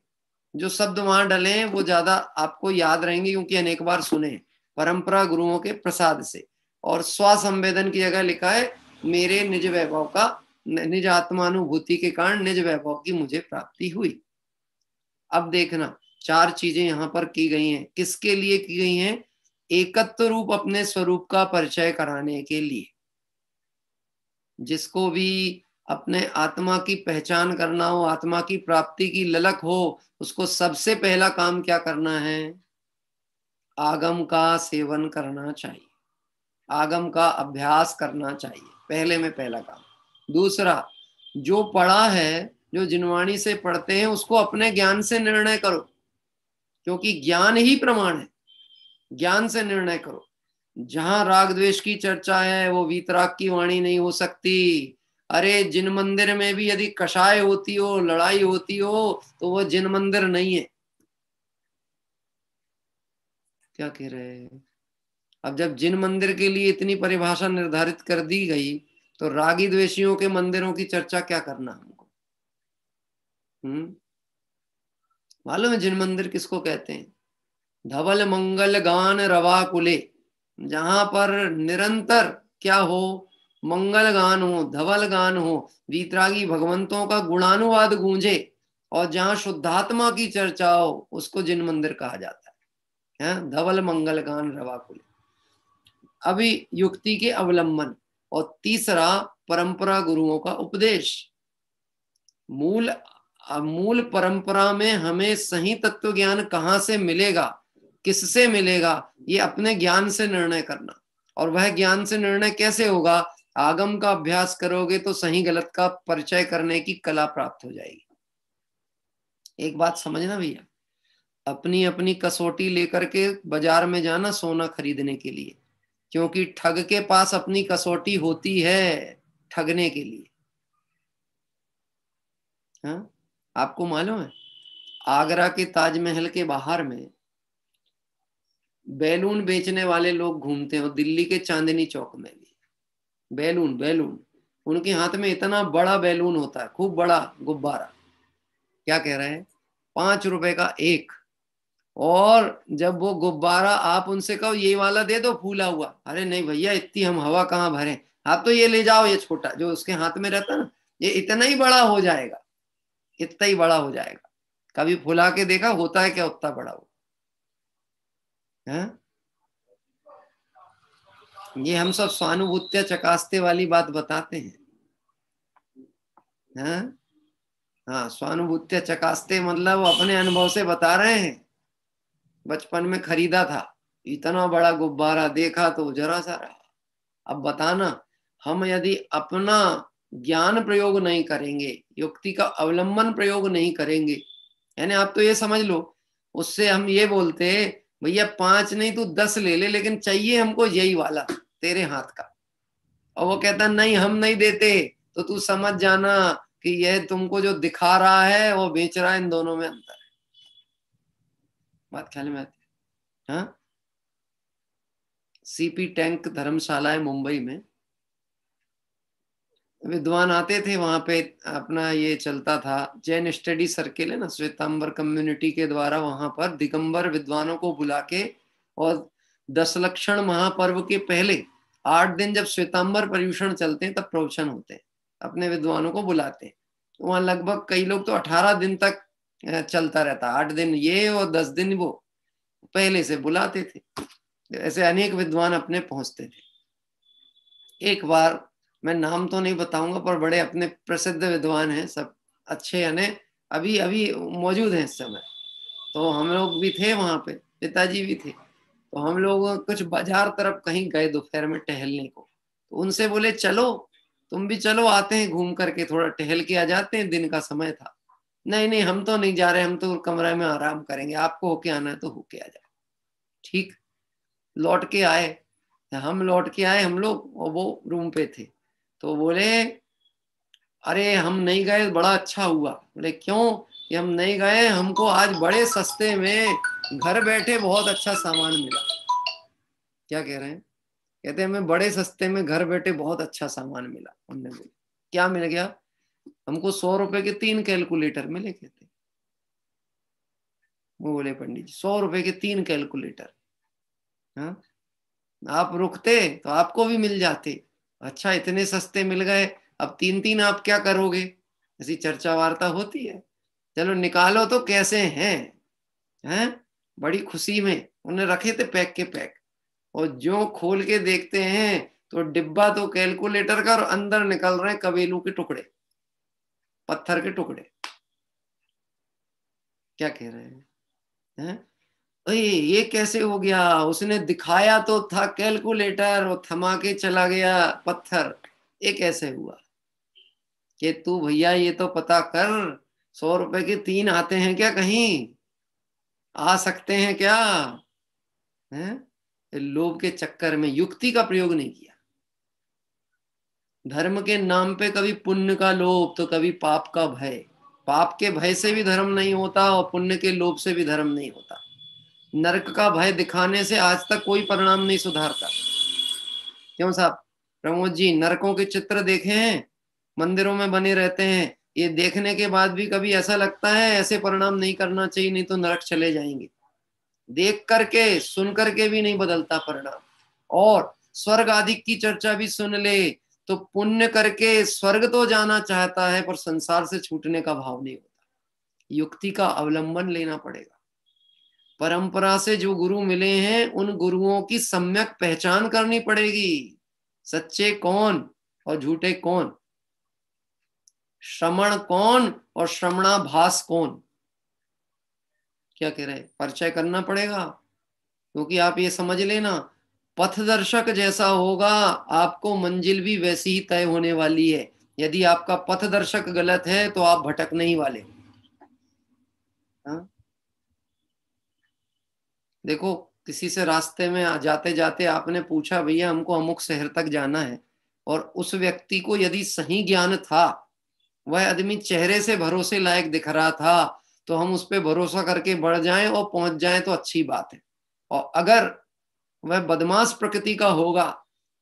जो शब्द वहां डले हैं वो ज्यादा आपको याद रहेंगे क्योंकि अनेक बार सुने। परंपरा गुरुओं के प्रसाद से। और स्वासंवेदन की जगह लिखा है मेरे निज वैभव का, निज आत्मानुभूति के कारण निज वैभव की मुझे प्राप्ति हुई। अब देखना, चार चीजें यहां पर की गई हैं। किसके लिए की गई हैं? एकत्व रूप अपने स्वरूप का परिचय कराने के लिए। जिसको भी अपने आत्मा की पहचान करना हो, आत्मा की प्राप्ति की ललक हो, उसको सबसे पहला काम क्या करना है? आगम का सेवन करना चाहिए, आगम का अभ्यास करना चाहिए, पहले में पहला काम। दूसरा, जो पढ़ा है, जो जिनवाणी से पढ़ते हैं, उसको अपने ज्ञान से निर्णय करो, क्योंकि ज्ञान ही प्रमाण है। ज्ञान से निर्णय करो। जहां राग द्वेष की चर्चा है वो वीतराग की वाणी नहीं हो सकती। अरे जिन मंदिर में भी यदि कषाय होती हो, लड़ाई होती हो, तो वो जिन मंदिर नहीं है। क्या कह रहे हैं? अब जब जिन मंदिर के लिए इतनी परिभाषा निर्धारित कर दी गई, तो रागी द्वेषियों के मंदिरों की चर्चा क्या करना हमको? मालूम है जिन मंदिर किसको कहते हैं? धवल मंगल गान रवा कुले। जहां पर निरंतर क्या हो? मंगल गान हो, धवल गान हो, वीतरागी भगवंतों का गुणानुवाद गूंजे, और जहां शुद्धात्मा की चर्चा हो, उसको जिन मंदिर कहा जाता है। धवल मंगल गान रवा कुले। अभी युक्ति के अवलंबन, और तीसरा परंपरा गुरुओं का उपदेश। मूल परंपरा में हमें सही तत्व ज्ञान कहाँ से मिलेगा, किससे मिलेगा, ये अपने ज्ञान से निर्णय करना। और वह ज्ञान से निर्णय कैसे होगा? आगम का अभ्यास करोगे तो सही गलत का परिचय करने की कला प्राप्त हो जाएगी। एक बात समझना भैया, अपनी अपनी कसौटी लेकर के बाजार में जाना सोना खरीदने के लिए, क्योंकि ठग के पास अपनी कसौटी होती है ठगने के लिए। हाँ, आपको मालूम है आगरा के ताजमहल के बाहर में बैलून बेचने वाले लोग घूमते हैं, और दिल्ली के चांदनी चौक में भी बैलून उनके हाथ में इतना बड़ा बैलून होता है, खूब बड़ा गुब्बारा। क्या कह रहे हैं? 5 रुपए का एक। और जब वो गुब्बारा आप उनसे कहो ये वाला दे दो फूला हुआ, अरे नहीं भैया इतनी हम हवा कहाँ भरे, आप तो ये ले जाओ, ये छोटा जो उसके हाथ में रहता ना, ये इतना ही बड़ा हो जाएगा, इतना ही बड़ा हो जाएगा। कभी फुला के देखा होता है क्या उतना बड़ा हो? ये हम सब स्वानुभूत्य चकास्ते वाली बात बताते हैं। हाँ, स्वानुभूत्य चकास्ते मतलब अपने अनुभव से बता रहे हैं। बचपन में खरीदा था, इतना बड़ा गुब्बारा, देखा तो जरा सा रहा। अब बताना, हम यदि अपना ज्ञान प्रयोग नहीं करेंगे, युक्ति का अवलंबन प्रयोग नहीं करेंगे, यानी आप तो ये समझ लो, उससे हम ये बोलते भैया 5 नहीं तू 10 ले ले, लेकिन चाहिए हमको यही वाला तेरे हाथ का। और वो कहता नहीं हम नहीं देते, तो तू समझ जाना कि यह तुमको जो दिखा रहा है वो बेच रहा है, इन दोनों में अंतर है। बात ख्याल में आती है? हाँ, सीपी टैंक धर्मशाला है मुंबई में। विद्वान आते थे वहां पे, अपना ये चलता था जैन स्टडी सर्किल है ना, श्वेतांबर कम्युनिटी के द्वारा वहां पर दिगंबर विद्वानों को बुला के, और दशलक्षण महापर्व के पहले 8 दिन जब श्वेतांबर पर्यूषण चलते हैं तब प्रवचन होते हैं, अपने विद्वानों को बुलाते हैं। तो वहां लगभग कई लोग तो 18 दिन तक चलता रहता, 8 दिन ये और 10 दिन वो, पहले से बुलाते थे। ऐसे अनेक विद्वान अपने पहुंचते थे। एक बार, मैं नाम तो नहीं बताऊंगा, पर बड़े अपने प्रसिद्ध विद्वान हैं, सब अच्छे, यानी अभी अभी मौजूद हैं इस समय। तो हम लोग भी थे वहां पे, पिताजी भी थे। तो हम लोग कुछ बाजार तरफ कहीं गए दोपहर में टहलने को, तो उनसे बोले चलो, तुम भी चलो, आते हैं घूम करके, थोड़ा टहल के आ जाते हैं, दिन का समय था। नहीं नहीं, हम तो नहीं जा रहे, हम तो कमरे में आराम करेंगे, आपको होके आना है तो होके आ जाए। ठीक, लौट के आए, हम लौट के आए हम लोग, और वो रूम पे थे। तो बोले अरे हम नहीं गए, बड़ा अच्छा हुआ। बोले क्यों? कि हम नहीं गए, हमको आज बड़े सस्ते में घर बैठे बहुत अच्छा सामान मिला। क्या कह रहे हैं? कहते हैं हमें बड़े सस्ते में घर बैठे बहुत अच्छा सामान मिला। हमने बोला क्या मिल गया? हमको 100 रुपए के 3 कैलकुलेटर मिले। कहते वो बोले पंडित जी 100 रुपए के 3 कैलकुलेटर, हाँ आप रुकते तो आपको भी मिल जाते। अच्छा इतने सस्ते मिल गए, अब 3-3 आप क्या करोगे? ऐसी चर्चा वार्ता होती है। चलो निकालो तो कैसे हैं? बड़ी खुशी में उन्हें रखे थे पैक के पैक, और जो खोल के देखते हैं तो डिब्बा तो कैलकुलेटर का, और अंदर निकल रहे हैं कबेलू के टुकड़े, पत्थर के टुकड़े। क्या कह रहे हैं? अरे ये कैसे हो गया? उसने दिखाया तो था कैलकुलेटर, और थमा के चला गया पत्थर। ये कैसे हुआ? कि तू भैया ये तो पता कर, 100 रुपए के 3 आते हैं क्या? कहीं आ सकते हैं क्या? लोभ के चक्कर में युक्ति का प्रयोग नहीं किया। धर्म के नाम पे कभी पुण्य का लोभ तो कभी पाप का भय। पाप के भय से भी धर्म नहीं होता, और पुण्य के लोभ से भी धर्म नहीं होता। नरक का भय दिखाने से आज तक कोई परिणाम नहीं सुधारता। क्यों साहब? प्रमोद जी, नरकों के चित्र देखे हैं? मंदिरों में बने रहते हैं। ये देखने के बाद भी कभी ऐसा लगता है ऐसे परिणाम नहीं करना चाहिए, नहीं तो नरक चले जाएंगे। देख करके सुन करके भी नहीं बदलता परिणाम। और स्वर्ग आदि की चर्चा भी सुन ले तो पुण्य करके स्वर्ग तो जाना चाहता है, पर संसार से छूटने का भाव नहीं होता। युक्ति का अवलंबन लेना पड़ेगा। परंपरा से जो गुरु मिले हैं उन गुरुओं की सम्यक पहचान करनी पड़ेगी। सच्चे कौन और झूठे कौन, श्रमण कौन और श्रमणाभास कौन। क्या कह रहे? परिचय करना पड़ेगा। क्योंकि आप ये समझ लेना, पथदर्शक जैसा होगा आपको मंजिल भी वैसी ही तय होने वाली है। यदि आपका पथदर्शक गलत है तो आप भटकने ही वाले। हाँ? देखो, किसी से रास्ते में जाते जाते आपने पूछा भैया हमको अमुक शहर तक जाना है, और उस व्यक्ति को यदि सही ज्ञान था, वह आदमी चेहरे से भरोसे लायक दिख रहा था, तो हम उस पर भरोसा करके बढ़ जाएं और पहुंच जाएं तो अच्छी बात है। और अगर वह बदमाश प्रकृति का होगा,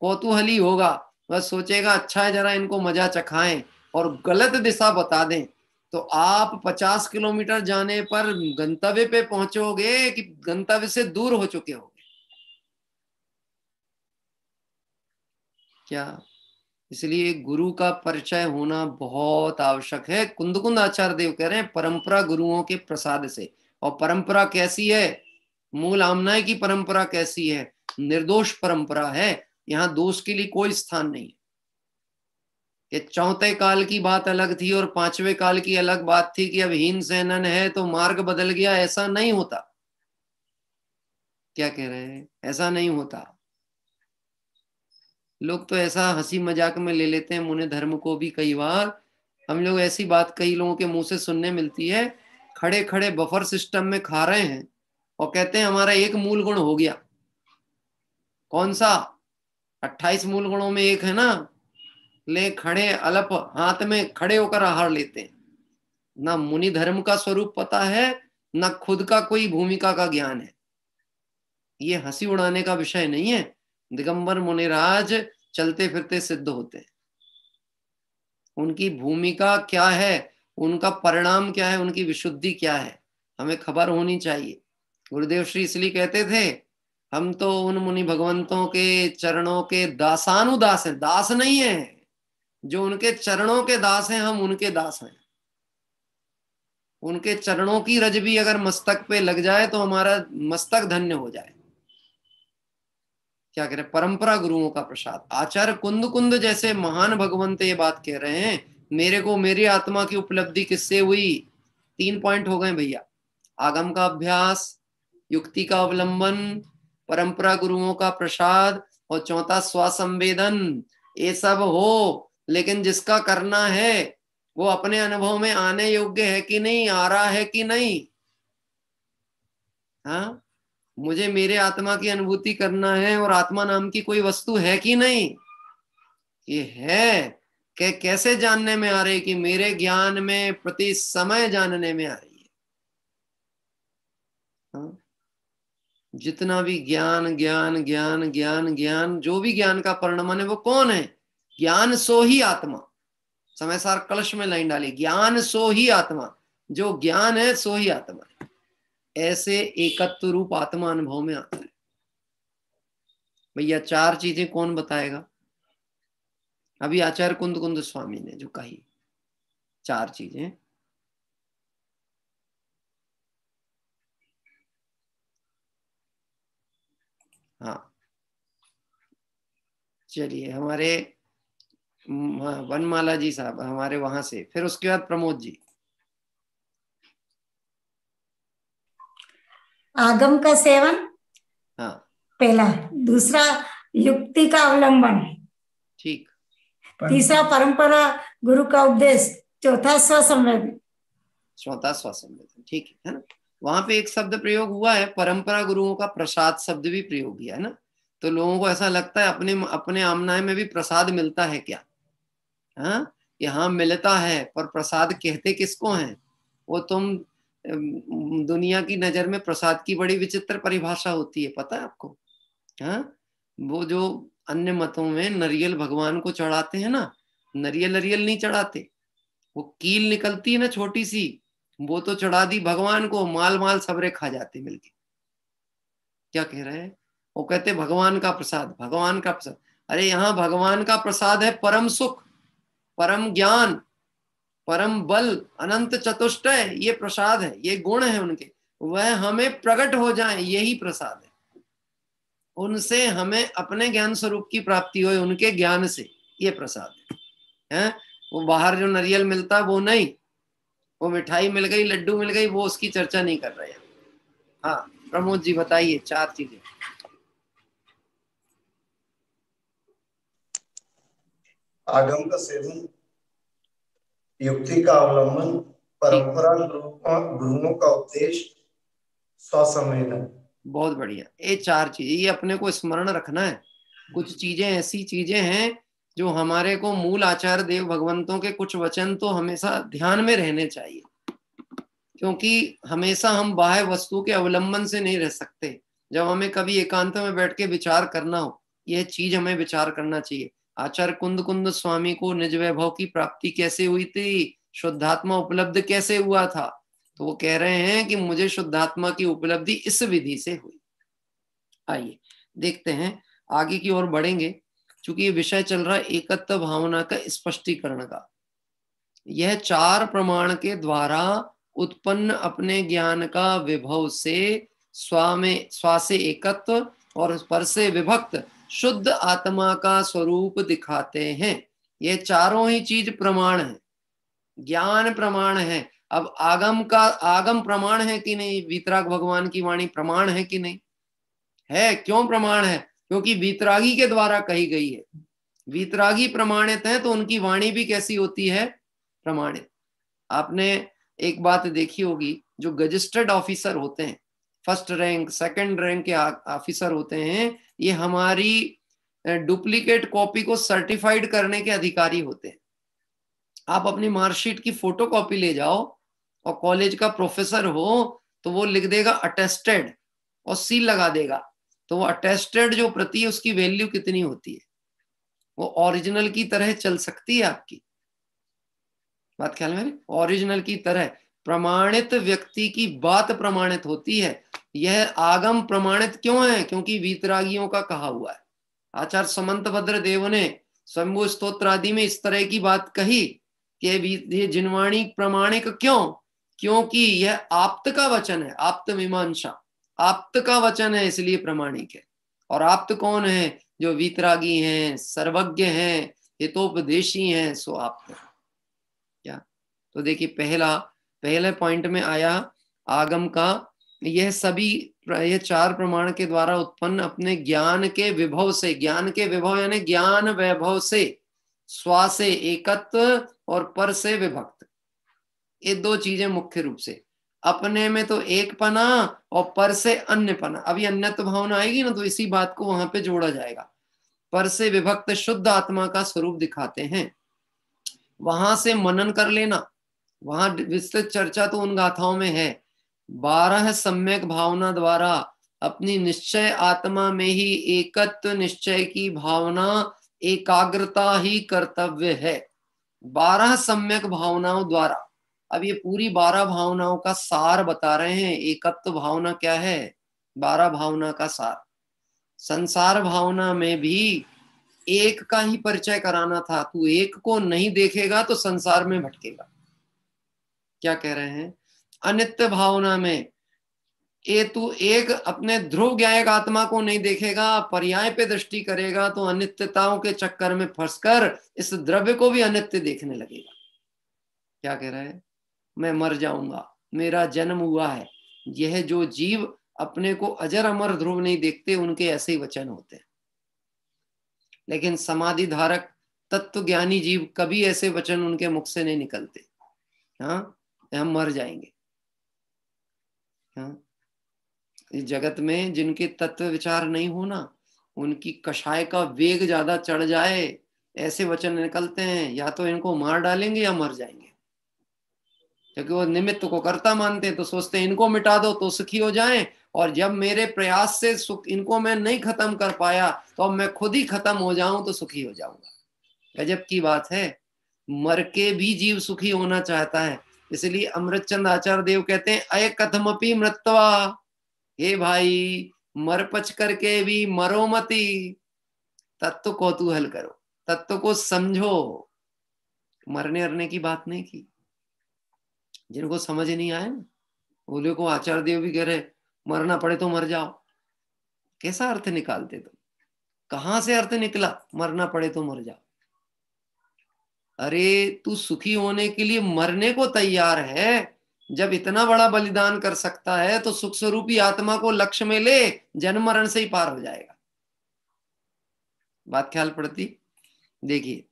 कौतूहली होगा, वह सोचेगा अच्छा है जरा इनको मजा चखाएं, और गलत दिशा बता दें, तो आप 50 किलोमीटर जाने पर गंतव्य पे पहुंचोगे कि गंतव्य से दूर हो चुके होगे। क्या? इसलिए गुरु का परिचय होना बहुत आवश्यक है। कुंदकुंद आचार्य देव कह रहे हैं परंपरा गुरुओं के प्रसाद से। और परंपरा कैसी है? मूल आमनाय की परंपरा कैसी है? निर्दोष परंपरा है। यहाँ दोष के लिए कोई स्थान नहीं है। कि चौथे काल की बात अलग थी और 5वें काल की अलग बात थी, कि अब हीन सैनन है तो मार्ग बदल गया, ऐसा नहीं होता। क्या कह रहे हैं? ऐसा नहीं होता। लोग तो ऐसा हंसी मजाक में ले लेते हैं मुनि धर्म को भी। कई बार हम लोग ऐसी बात कई लोगों के मुंह से सुनने मिलती है, खड़े खड़े बफर सिस्टम में खा रहे हैं और कहते हैं हमारा एक मूल गुण हो गया। कौन सा? 28 मूल गुणों में एक है ना, ले खड़े अलप हाथ में खड़े होकर आहार लेते हैं। ना मुनि धर्म का स्वरूप पता है, ना खुद का कोई भूमिका का ज्ञान है। ये हंसी उड़ाने का विषय नहीं है। दिगंबर मुनिराज चलते फिरते सिद्ध होते हैं। उनकी भूमिका क्या है, उनका परिणाम क्या है, उनकी विशुद्धि क्या है, हमें खबर होनी चाहिए। गुरुदेव श्री इसलिए कहते थे हम तो उन मुनि भगवंतों के चरणों के दासानुदास हैं, दास नहीं है, जो उनके चरणों के दास हैं हम उनके दास हैं। उनके चरणों की रज भी अगर मस्तक पे लग जाए तो हमारा मस्तक धन्य हो जाए। क्या कह रहे, परंपरा गुरुओं का प्रसाद। आचार्य कुंद कुंद जैसे महान भगवंत ये बात कह रहे हैं, मेरे को मेरी आत्मा की उपलब्धि किससे हुई? 3 पॉइंट हो गए भैया, आगम का अभ्यास, युक्ति का अवलंबन, परंपरा गुरुओं का प्रसाद, और चौथा स्वसंवेदन। ये सब हो, लेकिन जिसका करना है वो अपने अनुभव में आने योग्य है कि नहीं, आ रहा है कि नहीं। हाँ, मुझे मेरे आत्मा की अनुभूति करना है और आत्मा नाम की कोई वस्तु है कि नहीं, ये है। कैसे जानने में आ रही कि मेरे ज्ञान में प्रति समय जानने में आ रही है। हाँ? जितना भी ज्ञान ज्ञान ज्ञान ज्ञान ज्ञान, जो भी ज्ञान का परिणाम है वो कौन है? ज्ञान सो ही आत्मा। समय सार कलश में लाइन डाली, ज्ञान सो ही आत्मा, जो ज्ञान है सो ही आत्मा है। ऐसे एकत्व रूप आत्मा अनुभव में आता है। भैया 4 चीजें कौन बताएगा? अभी आचार्य कुंद कुंद स्वामी ने जो कही 4 चीजें, हाँ चलिए, हमारे वनमाला जी साहब हमारे वहां से, फिर उसके बाद प्रमोद जी। आगम का सेवन, हाँ पहला। दूसरा युक्ति का अवलंबन, ठीक। तीसरा परंपरा गुरु का उपदेश, चौथा स्वसंवेदन। चौथा स्वसंवेदन, ठीक है ना। वहां पे एक शब्द प्रयोग हुआ है, परंपरा गुरुओं का प्रसाद शब्द भी प्रयोग किया है ना। तो लोगों को ऐसा लगता है अपने अपने आमनाय में भी प्रसाद मिलता है क्या? हाँ, यहाँ मिलता है, पर प्रसाद कहते किसको हैं? वो तुम दुनिया की नजर में प्रसाद की बड़ी विचित्र परिभाषा होती है, पता है आपको? हाँ, वो जो अन्य मतों में नरियल भगवान को चढ़ाते हैं ना, नरियल नहीं चढ़ाते, वो कील निकलती है ना छोटी सी, वो तो चढ़ा दी भगवान को, माल माल सबरे खा जाते मिलके। क्या कह रहे हैं? वो कहते भगवान का प्रसाद, भगवान का प्रसाद। अरे यहाँ भगवान का प्रसाद है परम सुख, परम ज्ञान, परम बल, अनंत चतुष्टय, ये प्रसाद है, ये गुण है उनके, वह हमें प्रकट हो जाए, यही प्रसाद है। उनसे हमें अपने ज्ञान स्वरूप की प्राप्ति हो, उनके ज्ञान से, ये प्रसाद है। वो बाहर जो नरियल मिलता वो नहीं, वो मिठाई मिल गई, लड्डू मिल गई, वो उसकी चर्चा नहीं कर रहे हैं। हाँ प्रमोद जी बताइए 4 चीजें। आगम का सेवन, युक्ति का अवलंबन, परंपरा गुरुओं का उपदेश, स्वसंवेदन। बहुत बढ़िया, ये 4 चीजें, ये अपने को स्मरण रखना है। कुछ चीजें ऐसी चीजें हैं जो हमारे को मूल आचार्य देव भगवंतों के कुछ वचन तो हमेशा ध्यान में रहने चाहिए, क्योंकि हमेशा हम बाह्य वस्तु के अवलंबन से नहीं रह सकते। जब हमें कभी एकांत में बैठ के विचार करना हो, यह चीज हमें विचार करना चाहिए। आचार्य कुंद कुंद स्वामी को निज वैभव की प्राप्ति कैसे हुई थी, शुद्धात्मा उपलब्ध कैसे हुआ था? तो वो कह रहे हैं कि मुझे शुद्धात्मा की उपलब्धि इस विधि से हुई। आइए देखते हैं, आगे की ओर बढ़ेंगे। चूंकि ये विषय चल रहा है एकत्व भावना का स्पष्टीकरण का। यह 4 प्रमाण के द्वारा उत्पन्न अपने ज्ञान का विभव से स्वा से एकत्व और पर से विभक्त शुद्ध आत्मा का स्वरूप दिखाते हैं। ये चारों ही चीज प्रमाण है, ज्ञान प्रमाण है। अब आगम प्रमाण है कि नहीं? वीतराग भगवान की वाणी प्रमाण है कि नहीं? है। क्यों प्रमाण है? क्योंकि वीतरागी के द्वारा कही गई है। वीतरागी प्रमाणित है तो उनकी वाणी भी कैसी होती है? प्रमाणित। आपने एक बात देखी होगी, जो गजिस्टर्ड ऑफिसर होते हैं, फर्स्ट रैंक सेकंड रैंक के ऑफिसर होते हैं, ये हमारी डुप्लीकेट कॉपी को सर्टिफाइड करने के अधिकारी होते हैं। आप अपनी मार्कशीट की फोटो कॉपी ले जाओ और कॉलेज का प्रोफेसर हो तो वो लिख देगा अटेस्टेड और सील लगा देगा, तो तो वो अटेस्टेड जो प्रति है उसकी वैल्यू कितनी होती है, वो ओरिजिनल की तरह चल सकती है आपकी बात ख्याल में, ओरिजिनल की तरह प्रमाणित व्यक्ति की बात प्रमाणित होती है। यह आगम प्रमाणित क्यों है? क्योंकि वीतरागियों का कहा हुआ है। आचार्य समंतभद्र देव ने स्वयंभू स्तोत्र आदि में इस तरह की बात कही कि ये जिनवाणी प्रमाणिक क्यों? क्योंकि यह आप्त का वचन है, आप्त मीमांसा, आप्त का वचन है, इसलिए प्रमाणिक है। और आप्त कौन है? जो वीतरागी हैं, सर्वज्ञ हैं, हितोपदेशी हैं, सो आप्त है। क्या तो देखिए पहले पॉइंट में आया आगम का, यह सभी ये 4 प्रमाण के द्वारा उत्पन्न अपने ज्ञान के विभव से, ज्ञान के विभव यानी ज्ञान वैभव से, स्वा से एकत्व और पर से विभक्त, ये 2 चीजें मुख्य रूप से। अपने में तो एक पना और पर से अन्य पना। अभी अन्यत्व भावना आएगी ना तो इसी बात को वहां पे जोड़ा जाएगा। पर से विभक्त शुद्ध आत्मा का स्वरूप दिखाते हैं। वहां से मनन कर लेना, वहां विस्तृत चर्चा तो उन गाथाओं में है। 12 सम्यक भावना द्वारा अपनी निश्चय आत्मा में ही एकत्व निश्चय की भावना, एकाग्रता ही कर्तव्य है। 12 सम्यक भावनाओं द्वारा, अब ये पूरी 12 भावनाओं का सार बता रहे हैं। एकत्व भावना क्या है? 12 भावना का सार। संसार भावना में भी एक का ही परिचय कराना था। तू एक को नहीं देखेगा तो संसार में भटकेगा। क्या कह रहे हैं? अनित्य भावना में तू एक अपने ध्रुव ज्ञायक आत्मा को नहीं देखेगा, पर्याय पे दृष्टि करेगा तो अनित्यताओं के चक्कर में फंसकर इस द्रव्य को भी अनित्य देखने लगेगा। क्या कह रहा है? मैं मर जाऊंगा, मेरा जन्म हुआ है। यह जो जीव अपने को अजर अमर ध्रुव नहीं देखते, उनके ऐसे ही वचन होते हैं। लेकिन समाधि धारक तत्व ज्ञानी जीव कभी ऐसे वचन उनके मुख से नहीं निकलते। हाँ, हम मर जाएंगे। हाँ, इस जगत में जिनके तत्व विचार नहीं होना, उनकी कषाय का वेग ज्यादा चढ़ जाए, ऐसे वचन निकलते हैं, या तो इनको मार डालेंगे या मर जाएंगे। क्योंकि वो निमित्त को कर्ता मानते हैं, तो सोचते हैं इनको मिटा दो तो सुखी हो जाएं, और जब मेरे प्रयास से सुख इनको मैं नहीं खत्म कर पाया तो अब मैं खुद ही खत्म हो जाऊं तो सुखी हो जाऊंगा। गजब की बात है, मर के भी जीव सुखी होना चाहता है। इसलिए अमृतचंद आचार्य देव कहते हैं, अय कथमपि मृत्वा, हे भाई मर पच करके भी मरो मती, तत्व कौतूहल करो, तत्व को समझो। मरने अरने की बात नहीं की। जिनको समझ नहीं आया ना, बोले को आचार्य देव भी कह रहे मरना पड़े तो मर जाओ। कैसा अर्थ निकालते तुम? कहां से अर्थ निकला मरना पड़े तो मर जाओ? अरे तू सुखी होने के लिए मरने को तैयार है। जब इतना बड़ा बलिदान कर सकता है तो सुख स्वरूपी आत्मा को लक्ष्य में ले, जन्म मरण से ही पार हो जाएगा। बात ख्याल पड़ती? देखिए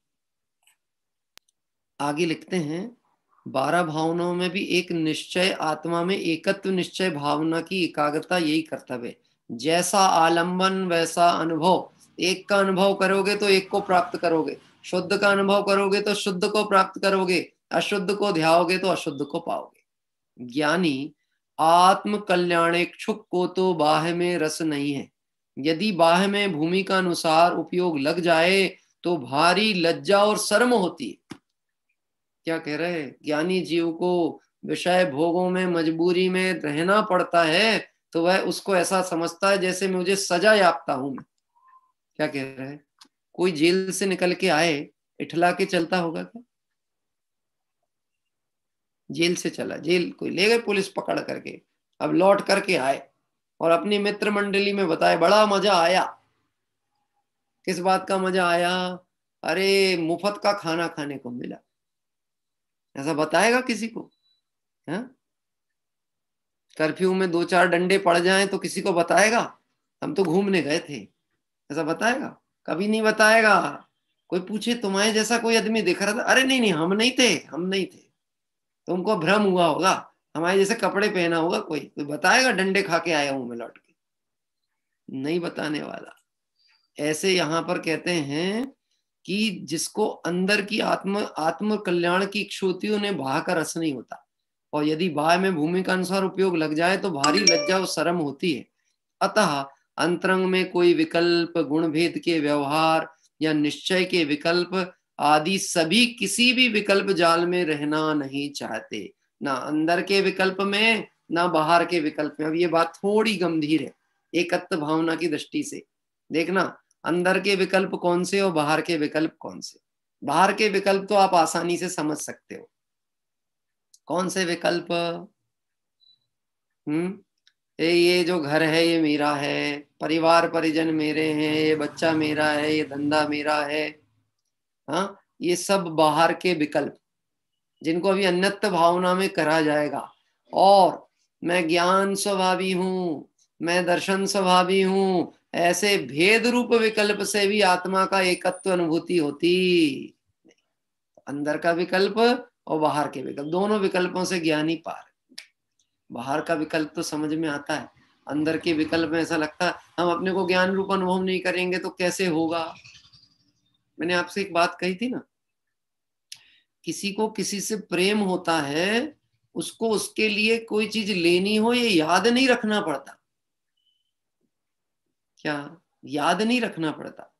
आगे लिखते हैं, 12 भावनाओं में भी एक निश्चय आत्मा में एकत्व निश्चय भावना की एकाग्रता, यही कर्तव्य है। जैसा आलंबन वैसा अनुभव। एक का अनुभव करोगे तो एक को प्राप्त करोगे, शुद्ध का अनुभव करोगे तो शुद्ध को प्राप्त करोगे, अशुद्ध को ध्याओगे तो अशुद्ध को पाओगे। ज्ञानी आत्म कल्याणेक्षुक को तो बाह्य में रस नहीं है। यदि बाह्य में भूमि का अनुसार उपयोग लग जाए तो भारी लज्जा और शर्म होती है। क्या कह रहे हैं? ज्ञानी जीव को विषय भोगों में मजबूरी में रहना पड़ता है तो वह उसको ऐसा समझता है जैसे मुझे सजा याफ्ता हूं मैं। क्या कह रहे हैं? कोई जेल से निकल के आए, इठला के चलता होगा क्या? जेल से चला, जेल कोई ले गए पुलिस पकड़ करके, अब लौट करके आए और अपनी मित्र मंडली में बताए बड़ा मजा आया। किस बात का मजा आया? अरे मुफ्त का खाना खाने को मिला। ऐसा बताएगा किसी को? कर्फ्यू में 2-4 डंडे पड़ जाएं तो किसी को बताएगा? हम तो घूमने गए थे, ऐसा बताएगा? कभी नहीं बताएगा। कोई पूछे तुम्हारे जैसा कोई आदमी दिख रहा था? अरे नहीं नहीं, हम नहीं थे, हम नहीं थे। तुमको भ्रम हुआ होगा, हमारे जैसे कपड़े पहना होगा कोई बताएगा डंडे खा के आया हूं मैं लौट के? नहीं बताने वाला। ऐसे यहां पर कहते हैं कि जिसको अंदर की आत्म कल्याण की इच्छा होती है उन्हें बाहर का रस नहीं होता, और यदि बाह्य में भूमि का अनुसार उपयोग लग जाए तो भारी लज्जा और शर्म होती है। अतः अंतरंग में कोई विकल्प, गुण भेद के व्यवहार या निश्चय के विकल्प आदि सभी किसी भी विकल्प जाल में रहना नहीं चाहते, ना अंदर के विकल्प में ना बाहर के विकल्प में। अब ये बात थोड़ी गंभीर है एकत्व भावना की दृष्टि से। देखना, अंदर के विकल्प कौन से और बाहर के विकल्प कौन से। बाहर के विकल्प तो आप आसानी से समझ सकते हो। कौन से विकल्प? ये जो घर है ये मेरा है, परिवार परिजन मेरे हैं, ये बच्चा मेरा है, ये धंधा मेरा है। हाँ, ये सब बाहर के विकल्प जिनको अभी अन्यत्व भावना में करा जाएगा। और मैं ज्ञान स्वभावी हूं, मैं दर्शन स्वभावी हूं, ऐसे भेद रूप विकल्प से भी आत्मा का एकत्व अनुभूति होती। अंदर का विकल्प और बाहर के विकल्प, दोनों विकल्पों से ज्ञानी पार। बाहर का विकल्प तो समझ में आता है, अंदर के विकल्प में ऐसा लगता है हम अपने को ज्ञान रूप अनुभव नहीं करेंगे तो कैसे होगा। मैंने आपसे एक बात कही थी ना, किसी को किसी से प्रेम होता है, उसको उसके लिए कोई चीज लेनी हो ये याद नहीं रखना पड़ता। क्या याद नहीं रखना पड़ता?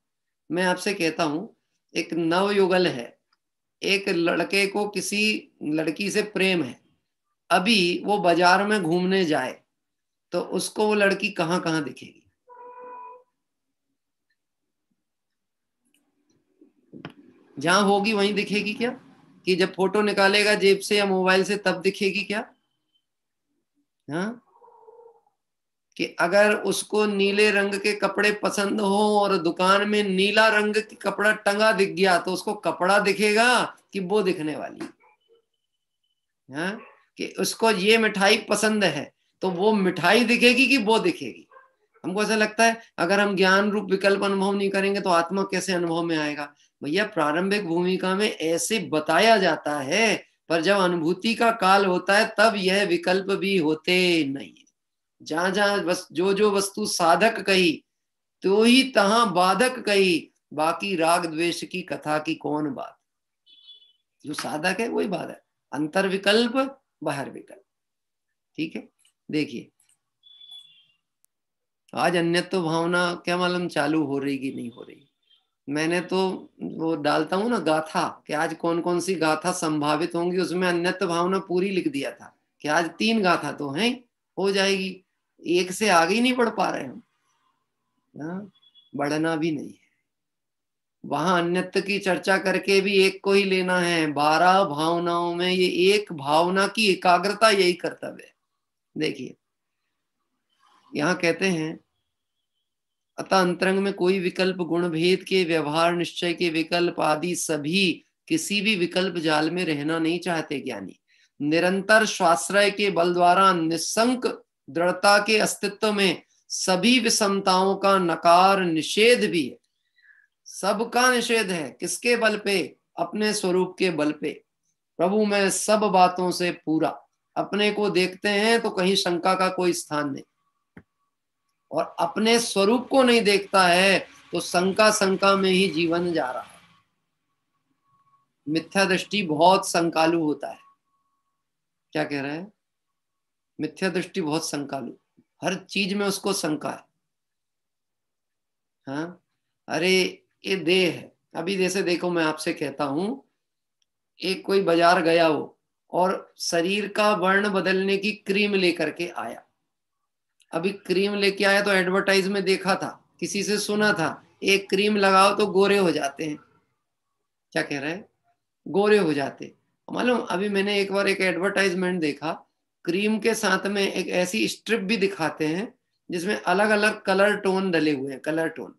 मैं आपसे कहता हूं, एक नवयुगल है, एक लड़के को किसी लड़की से प्रेम है, अभी वो बाजार में घूमने जाए तो उसको वो लड़की कहां कहां दिखेगी? जहां होगी वहीं दिखेगी क्या? कि जब फोटो निकालेगा जेब से या मोबाइल से तब दिखेगी क्या? हाँ, कि अगर उसको नीले रंग के कपड़े पसंद हो और दुकान में नीला रंग का कपड़ा टंगा दिख गया तो उसको कपड़ा दिखेगा कि वो दिखने वाली? हाँ, कि उसको ये मिठाई पसंद है तो वो मिठाई दिखेगी कि वो दिखेगी? हमको ऐसा लगता है अगर हम ज्ञान रूप विकल्प अनुभव नहीं करेंगे तो आत्मा कैसे अनुभव में आएगा? भैया, प्रारंभिक भूमिका में ऐसे बताया जाता है, पर जब अनुभूति का काल होता है तब यह विकल्प भी होते नहीं। जहां जहां बस जो वस्तु साधक कही तो ही तहां बाधक कही, बाकी राग द्वेष की कथा की कौन बात। जो साधक है वही बाधक, अंतर विकल्प बाहर विकल्प। ठीक है, देखिए आज अन्यत्व भावना क्या मालूम चालू हो रही कि नहीं हो रही। मैंने तो वो डालता हूं ना गाथा, कि आज कौन कौन सी गाथा संभावित होंगी, उसमें अन्यत्व भावना पूरी लिख दिया था कि आज 3 गाथा तो हैं, हो जाएगी। एक से आगे ही नहीं बढ़ पा रहे हम, बढ़ना भी नहीं है। वहां अन्यत्व की चर्चा करके भी एक को ही लेना है। 12 भावनाओं में ये एक भावना की एकाग्रता यही कर्तव्य है। देखिए यहां कहते हैं, अतः अंतरंग में कोई विकल्प, गुण भेद के व्यवहार, निश्चय के विकल्प आदि सभी किसी भी विकल्प जाल में रहना नहीं चाहते ज्ञानी। निरंतर स्वाश्रय के बल द्वारा निस्संक दृढ़ता के अस्तित्व में सभी विषमताओं का नकार निषेध भी है। सबका निषेध है। किसके बल पे? अपने स्वरूप के बल पे। प्रभु मैं सब बातों से पूरा, अपने को देखते हैं तो कहीं शंका का कोई स्थान नहीं, और अपने स्वरूप को नहीं देखता है तो शंका में ही जीवन जा रहा है। मिथ्या दृष्टि बहुत शंकालु होता है। क्या कह रहा है? मिथ्या दृष्टि बहुत शंकालु, हर चीज में उसको शंका है। हाँ, अरे ये देह है। अभी जैसे देखो, मैं आपसे कहता हूं, एक कोई बाजार गया हो और शरीर का वर्ण बदलने की क्रीम लेकर के आया। अभी क्रीम लेके आया तो एडवर्टाइज में देखा था, किसी से सुना था, एक क्रीम लगाओ तो गोरे हो जाते हैं। क्या कह रहे हैं? गोरे हो जाते। मालूम, अभी मैंने एक बार एक एडवर्टाइजमेंट देखा, क्रीम के साथ में एक ऐसी स्ट्रिप भी दिखाते हैं जिसमें अलग अलग कलर टोन डले हुए हैं। कलर टोन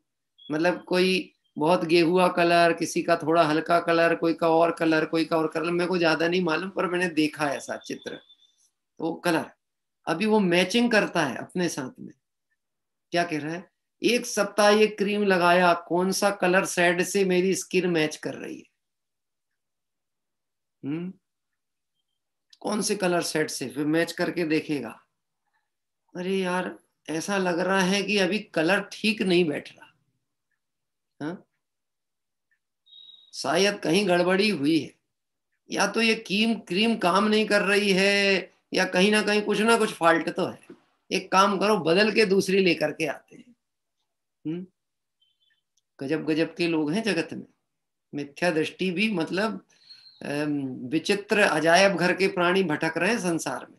मतलब कोई बहुत गेहुआ कलर, किसी का थोड़ा हल्का कलर, कोई का और कलर, कोई का और कलर। मेरे को ज्यादा नहीं मालूम, पर मैंने देखा ऐसा चित्र। तो कलर अभी वो मैचिंग करता है अपने साथ में। क्या कह रहा है? 1 सप्ताह ये क्रीम लगाया, कौन सा कलर शेड से मेरी स्किन मैच कर रही है? कौन से कलर शेड से? फिर मैच करके देखेगा, अरे यार ऐसा लग रहा है कि अभी कलर ठीक नहीं बैठ रहा। हाँ? शायद कहीं गड़बड़ी हुई है, या तो ये क्रीम काम नहीं कर रही है, या कहीं ना कहीं कुछ ना कुछ फॉल्ट तो है। एक काम करो, बदल के दूसरी लेकर के आते हैं। गजब गजब के लोग हैं जगत में। मिथ्या दृष्टि भी मतलब विचित्र अजायब घर के प्राणी भटक रहे हैं संसार में।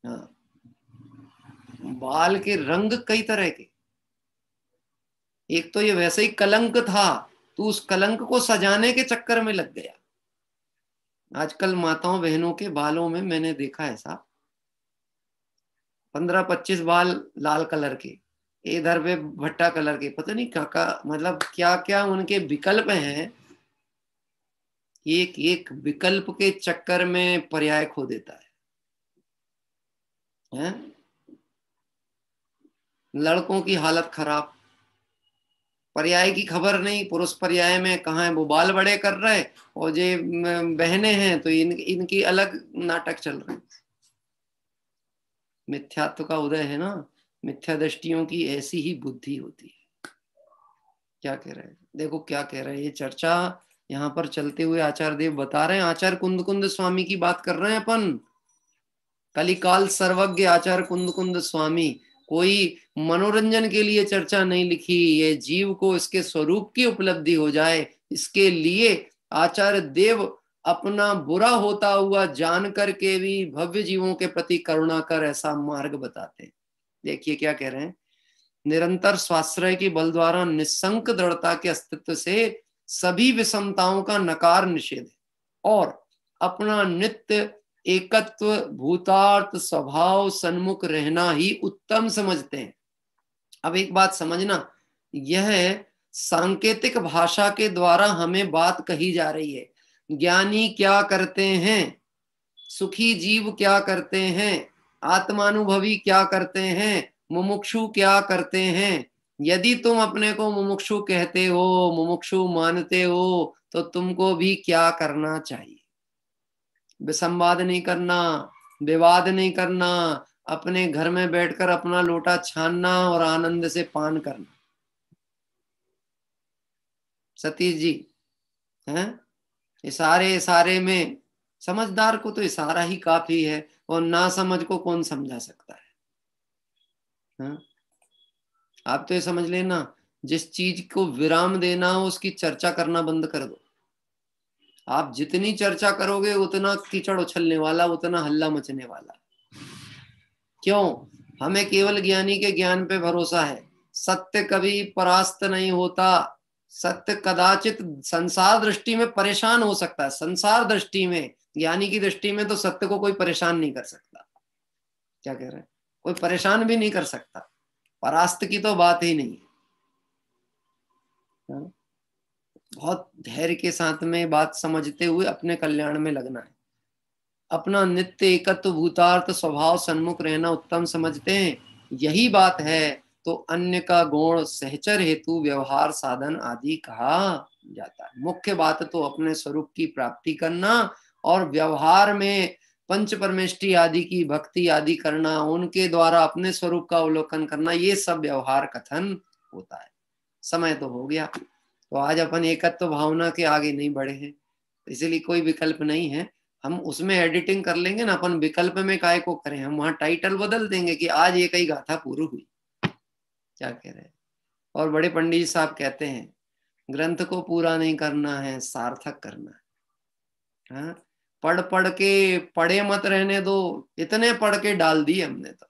हाँ, बाल के रंग कई तरह के। एक तो ये वैसे ही कलंक था, तो उस कलंक को सजाने के चक्कर में लग गया। आजकल माताओं बहनों के बालों में मैंने देखा ऐसा 15-25 बाल लाल कलर के, इधर पे भट्टा कलर के, पता नहीं क्या मतलब क्या क्या उनके विकल्प हैं। एक एक विकल्प के चक्कर में पर्याय खो देता है? लड़कों की हालत खराब, पर्याय की खबर नहीं, पुरुष पर्याय में कहाँ है, वो बाल बड़े कर रहे, और जे बहनें हैं तो इनकी अलग नाटक चल रहे। मिथ्यात्व का उदय है ना, मिथ्या दृष्टियों की ऐसी ही बुद्धि होती है। क्या कह रहे हैं, देखो क्या कह रहे हैं। ये चर्चा यहाँ पर चलते हुए आचार्य देव बता रहे हैं, आचार्य कुंद कुंद स्वामी की बात कर रहे हैं अपन। कलिकाल सर्वज्ञ आचार्य कुंद कुंद स्वामी, कोई मनोरंजन के लिए चर्चा नहीं लिखी, ये जीव को इसके स्वरूप की उपलब्धि हो जाए, इसके लिए आचार्य देव अपना बुरा होता हुआ जान करके भी भव्य जीवों के प्रति करुणा कर ऐसा मार्ग बताते हैं। देखिए क्या कह रहे हैं, निरंतर स्वाश्रय के बल द्वारा निस्संक दृढ़ता के अस्तित्व से सभी विषमताओं का नकार निषेध है और अपना नित्य एकत्व भूतार्थ स्वभाव सन्मुख रहना ही उत्तम समझते हैं। अब एक बात समझना, यह सांकेतिक भाषा के द्वारा हमें बात कही जा रही है। ज्ञानी क्या करते हैं, सुखी जीव क्या करते हैं, आत्मानुभवी क्या करते हैं, मुमुक्षु क्या करते हैं। यदि तुम अपने को मुमुक्षु कहते हो, मुमुक्षु मानते हो, तो तुमको भी क्या करना चाहिए? विसंवाद नहीं करना, विवाद नहीं करना, अपने घर में बैठकर अपना लोटा छानना और आनंद से पान करना। सतीश जी हैं, इशारे में समझदार को तो इशारा ही काफी है, और ना समझ को कौन समझा सकता है? हाँ? आप तो ये समझ लेना, जिस चीज को विराम देना हो उसकी चर्चा करना बंद कर दो। आप जितनी चर्चा करोगे उतना कीचड़ उछलने वाला, उतना हल्ला मचने वाला। क्यों? हमें केवल ज्ञानी के ज्ञान पे भरोसा है। सत्य कभी परास्त नहीं होता। सत्य कदाचित संसार दृष्टि में परेशान हो सकता है, संसार दृष्टि में, ज्ञानी की दृष्टि में तो सत्य को कोई परेशान नहीं कर सकता। क्या कह रहे हैं? कोई परेशान भी नहीं कर सकता, परास्त की तो बात ही नहीं है। बहुत धैर्य के साथ में बात समझते हुए अपने कल्याण में लगना है। अपना नित्य एकत्व भूतार्थ स्वभाव सन्मुख रहना उत्तम समझते हैं, यही बात है तो अन्य का गुण सहचर हेतु व्यवहार साधन आदि कहा जाता है। मुख्य बात तो अपने स्वरूप की प्राप्ति करना और व्यवहार में पंच परमेष्टि आदि की भक्ति आदि करना, उनके द्वारा अपने स्वरूप का अवलोकन करना, ये सब व्यवहार कथन होता है। समय तो हो गया, तो आज अपन एकत्व भावना के आगे नहीं बढ़े हैं, इसीलिए कोई विकल्प नहीं है। हम उसमें एडिटिंग कर लेंगे ना, अपन विकल्प में काय को करें, हम वहां टाइटल बदल देंगे कि आज एक ही गाथा पूरी हुई। क्या कह रहे हैं? और बड़े पंडित जी साहब कहते हैं, ग्रंथ को पूरा नहीं करना है, सार्थक करना है। हाँ? पढ़ पढ़ के पढ़े मत रहने दो, इतने पढ़ के डाल दिए हमने, तो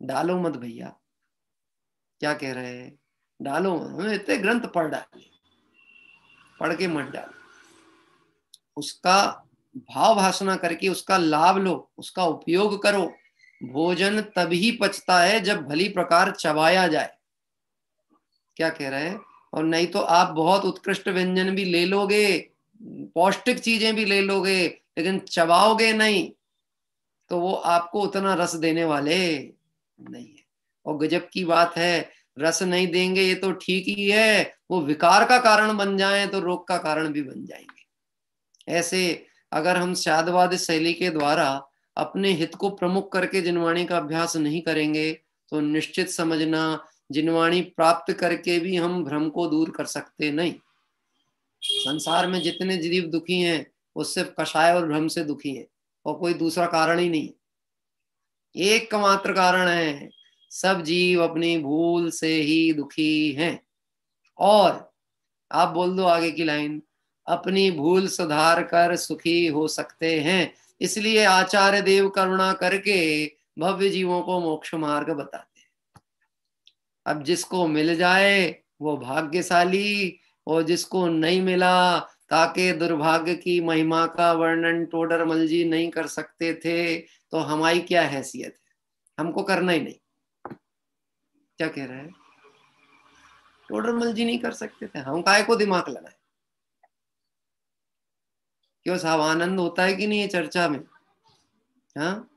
डालो मत भैया। क्या कह रहे हैं? डालो मत, इतने ग्रंथ पढ़ डाले, पढ़ के मत डालो। उसका भाव भाषणा करके उसका लाभ लो, उसका उपयोग करो। भोजन तभी पचता है जब भली प्रकार चबाया जाए। क्या कह रहे हैं? और नहीं तो आप बहुत उत्कृष्ट व्यंजन भी ले लोगे, पौष्टिक चीजें भी ले लोगे, लेकिन चबाओगे नहीं तो वो आपको उतना रस देने वाले नहीं है। और गजब की बात है, रस नहीं देंगे ये तो ठीक ही है, वो विकार का कारण बन जाएं तो रोग का कारण भी बन जाएंगे। ऐसे अगर हम शादवाद शैली के द्वारा अपने हित को प्रमुख करके जिनवाणी का अभ्यास नहीं करेंगे तो निश्चित समझना, जिनवाणी प्राप्त करके भी हम भ्रम को दूर कर सकते नहीं। संसार में जितने जीव दुखी हैं वो सिर्फ कषाय और भ्रम से दुखी हैं, और कोई दूसरा कारण ही नहीं। एक मात्र कारण है, सब जीव अपनी भूल से ही दुखी हैं। और आप बोल दो आगे की लाइन, अपनी भूल सुधार कर सुखी हो सकते हैं। इसलिए आचार्य देव करुणा करके भव्य जीवों को मोक्ष मार्ग बताते हैं। अब जिसको मिल जाए वो भाग्यशाली, और जिसको नहीं मिला, ताकि दुर्भाग्य की महिमा का वर्णन टोडरमल जी नहीं कर सकते थे, तो हमारी क्या हैसियत है, हमको करना ही नहीं। क्या कह रहे हैं? टोडरमल जी नहीं कर सकते थे, हम काहे को दिमाग लगाए? क्यों साहब, आनंद होता है कि नहीं ये चर्चा में? हाँ,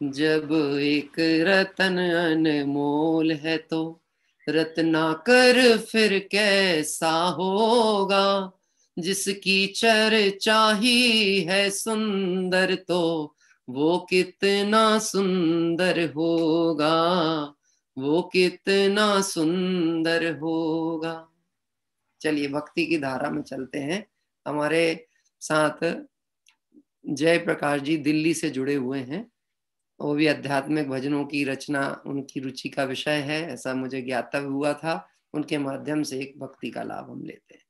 जब एक रतन अनमोल है तो रत्नाकर फिर कैसा होगा, जिसकी चर्चा ही है सुंदर तो वो कितना सुंदर होगा, वो कितना सुंदर होगा। चलिए भक्ति की धारा में चलते हैं। हमारे साथ जय प्रकाश जी दिल्ली से जुड़े हुए हैं, वो भी आध्यात्मिक भजनों की रचना उनकी रुचि का विषय है, ऐसा मुझे ज्ञातव्य हुआ था। उनके माध्यम से एक भक्ति का लाभ हम लेते हैं।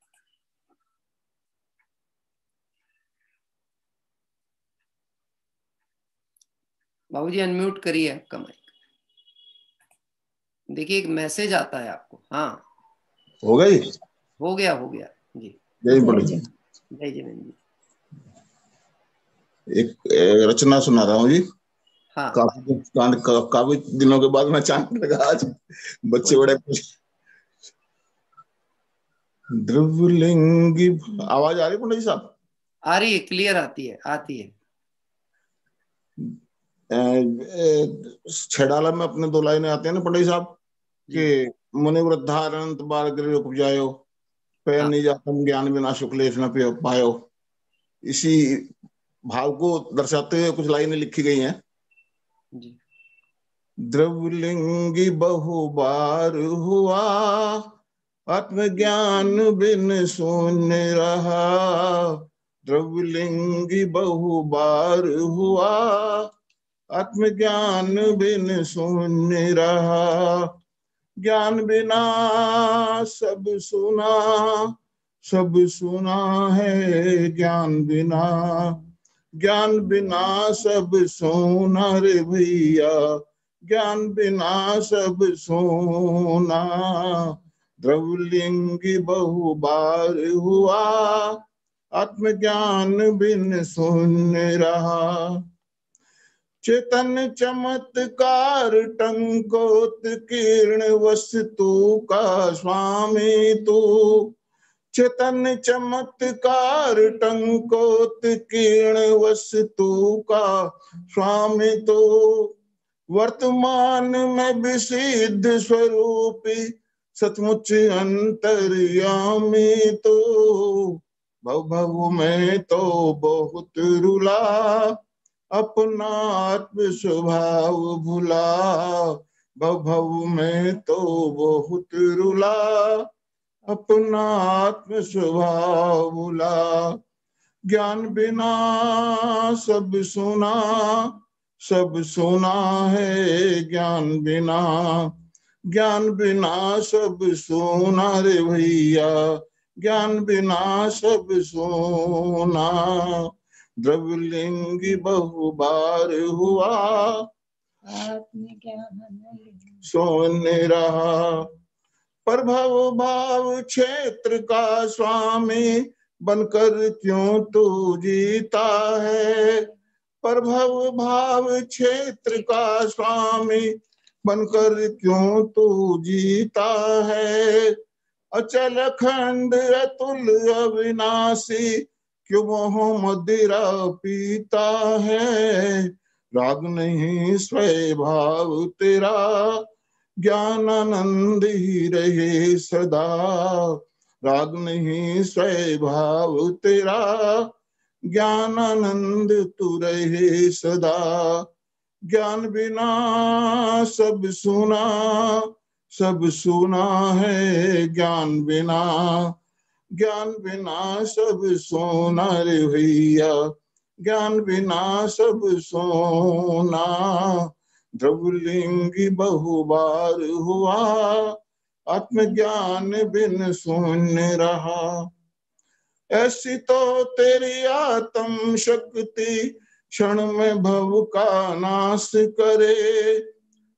बाबूजी अनम्यूट करिए आपका माइक। देखिए एक मैसेज आता है आपको। हाँ हो गई? हो गया जी। जय पंडित जी। जय जिनेन्द्र जी। एक रचना सुना रहा हूँ जी। हाँ। काफी दिनों के बाद मैं चांद लगा आज, बच्चे बड़े खुश। द्रव्यलिंगी आवाज आ रही पंडित जी साहब? आ रही है, क्लियर आती है। छेड़ाला में अपने 2 लाइनें आते हैं ना पंडित साहब कि मुनि वृद्धारंत बाल गृह उपजायो, पैर नहीं जातम ज्ञान बिना शुक्लेश न पायो। इसी भाव को दर्शाते हुए कुछ लाइनें लिखी गई हैं। द्रव्यलिंगी बहु बार हुआ, आत्मज्ञान बिन शून्य रहा। द्रव्यलिंगी बहु बार हुआ, आत्मज्ञान बिन शून्य रहा। ज्ञान बिना सब सुना है, ज्ञान बिना सब सोना रे भैया, ज्ञान बिना सब सोना। द्रव्यलिंगी बहु बार हुआ, आत्मज्ञान बिन शून्य रहा। चेतन चमत्कार टंकोत्कीर्ण वस्तु का स्वामी तू। चेतन चमत्कार टंकोत्कीर्ण वस्तु का स्वामी तो। वर्तमान में विसिद्ध स्वरूपी सचमुच अंतर्यामी तो। भव में तो बहुत रुला, अपना आत्म स्वभाव भुला। भव में तो बहुत रुला, अपना आत्म स्वभाव भुला। ज्ञान बिना सब सुना है, ज्ञान बिना सब सोना रे भैया, ज्ञान बिना सब सोना। द्रव्यलिंगी बहु बार हुआ, सोने रहा। प्रभव भाव क्षेत्र का स्वामी बनकर क्यों तू जीता है। प्रभव भाव क्षेत्र का स्वामी बनकर क्यों तू जीता है। अचल अखंड अतुल अविनाशी क्यों मोह मदिरा पीता है। राग नहीं स्वय भाव तेरा, ज्ञान आनंद ही रहे सदा। राग नहीं स्वय भाव तेरा, ज्ञान आनंद तू रहे सदा। ज्ञान बिना सब सुना है, ज्ञान बिना सब सोना रे भैया, ज्ञान बिना सब सोना। द्रव्यलिंगी बहुबार हुआ, आत्मज्ञान बिन शून्य रहा। ऐसी तो तेरी आत्म शक्ति क्षण में भव का नाश करे।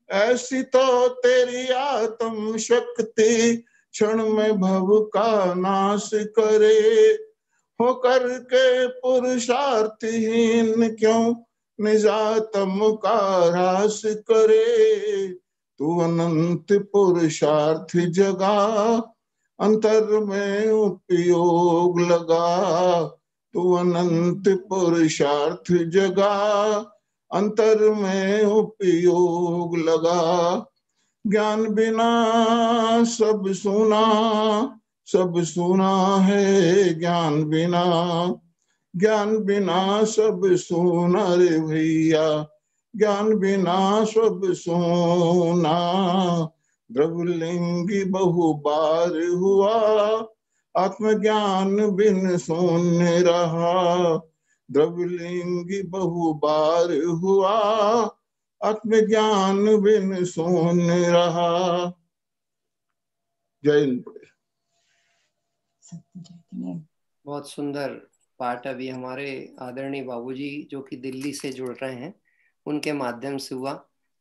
ऐसी तो तेरी आत्म शक्ति क्षण में भव का नाश करे। हो करके पुरुषार्थहीन क्यों निजात्म का ह्रास करे। तू अनंत पुरुषार्थ जगा, अंतर में उपयोग लगा। तू अनंत पुरुषार्थ जगा, अंतर में उपयोग लगा। ज्ञान बिना सब सुना, सब सुना है ज्ञान बिना। ज्ञान बिना सब सुना रे भैया, ज्ञान बिना सब सुना। द्रव्यलिंगी बहुबार हुआ, आत्मज्ञान बिन शून्य रहा। द्रव्यलिंगी बहुबार हुआ, आत्मज्ञान बिन शून्य रहा। जय हिंद। बहुत सुंदर पाठ अभी हमारे आदरणीय बाबूजी जो कि दिल्ली से जुड़ रहे हैं उनके माध्यम से हुआ।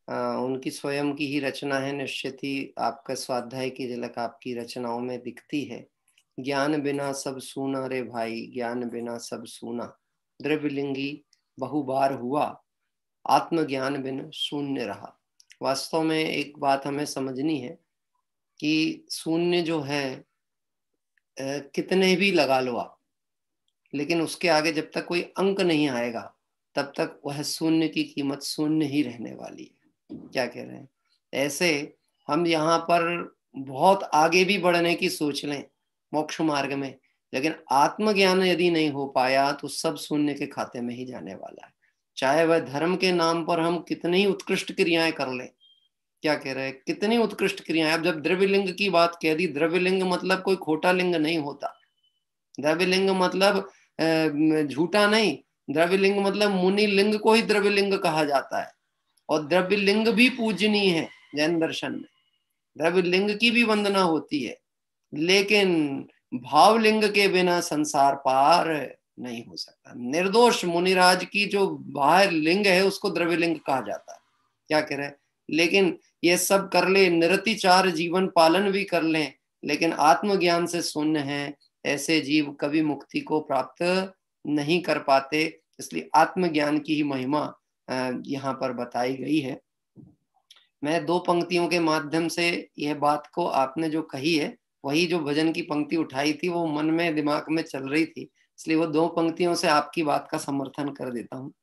उनकी स्वयं की ही रचना है, निश्चित ही आपका स्वाध्याय की झलक आपकी रचनाओं में दिखती है। ज्ञान बिना सब सूना रे भाई, ज्ञान बिना सब सूना। द्रव्यलिंगी बहुबार हुआ, आत्मज्ञान बिन शून्य रहा। वास्तव में एक बात हमें समझनी है कि शून्य जो है कितने भी लगा लो आप, लेकिन उसके आगे जब तक कोई अंक नहीं आएगा तब तक वह शून्य की कीमत शून्य ही रहने वाली है। क्या कह रहे हैं? ऐसे हम यहाँ पर बहुत आगे भी बढ़ने की सोच लें मोक्ष मार्ग में, लेकिन आत्मज्ञान यदि नहीं हो पाया तो सब शून्य के खाते में ही जाने वाला है। चाहे वह धर्म के नाम पर हम कितनी उत्कृष्ट क्रियाएं कर लें। क्या कह रहे हैं? कितनी उत्कृष्ट क्रियाएं। अब जब द्रव्यलिंग की बात कह दी, द्रव्यलिंग मतलब कोई खोटा लिंग नहीं होता। द्रव्यलिंग मतलब झूठा नहीं, द्रव्यलिंग मतलब मुनि लिंग को ही द्रव्यलिंग कहा जाता है। और द्रव्यलिंग भी पूजनीय है जैन दर्शन में, द्रव्यलिंग की भी वंदना होती है, लेकिन भावलिंग के बिना संसार पार नहीं हो सकता। निर्दोष मुनिराज की जो बाहर लिंग है उसको द्रव्यलिंग कहा जाता है। क्या कह रहे हैं? लेकिन ये सब कर ले, निरतिचार जीवन पालन भी कर लें, लेकिन आत्मज्ञान से शून्य है, ऐसे जीव कभी मुक्ति को प्राप्त नहीं कर पाते। इसलिए आत्मज्ञान की ही महिमा यहाँ पर बताई गई है। मैं दो पंक्तियों के माध्यम से यह बात को आपने जो कही है, वही जो भजन की पंक्ति उठाई थी वो मन में दिमाग में चल रही थी, इसलिए वो दो पंक्तियों से आपकी बात का समर्थन कर देता हूँ।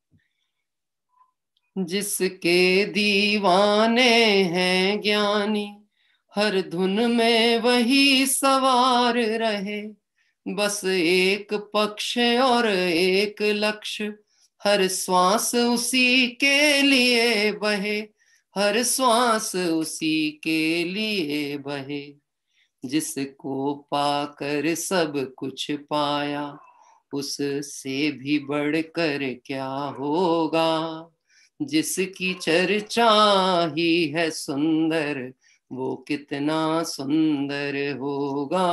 जिसके दीवाने हैं ज्ञानी, हर धुन में वही सवार रहे। बस एक पक्ष और एक लक्ष्य, हर श्वास उसी के लिए बहे, हर श्वास उसी के लिए बहे। जिसको पाकर सब कुछ पाया, उससे भी बढ़कर क्या होगा। जिसकी चर्चा ही है सुंदर, वो कितना सुंदर होगा,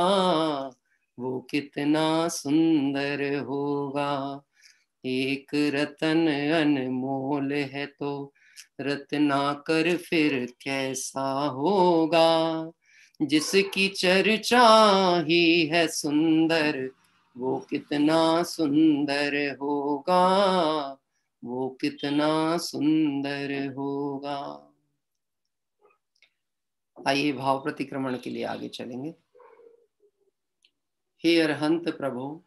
वो कितना सुंदर होगा। एक रतन अनमोल है तो रत्नाकर फिर कैसा होगा। जिसकी चर्चा ही है सुंदर, वो कितना सुंदर होगा, वो कितना सुंदर होगा। आइए भाव प्रतिक्रमण के लिए आगे चलेंगे। हे अरहंत प्रभु,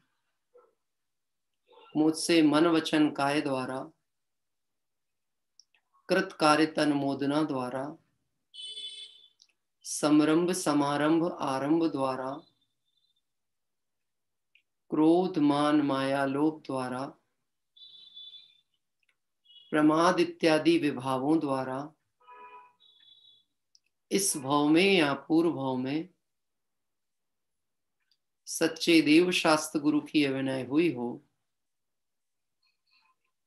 मुझसे मन वचन काय द्वारा, कृत कारित अनुमोदना द्वारा, समरंभ समारंभ आरंभ द्वारा, क्रोध मान माया लोभ द्वारा, प्रमाद इत्यादि विभावों द्वारा इस भाव में या पूर्व भाव में सच्चे देव शास्त्र गुरु की अभिनय हुई हो,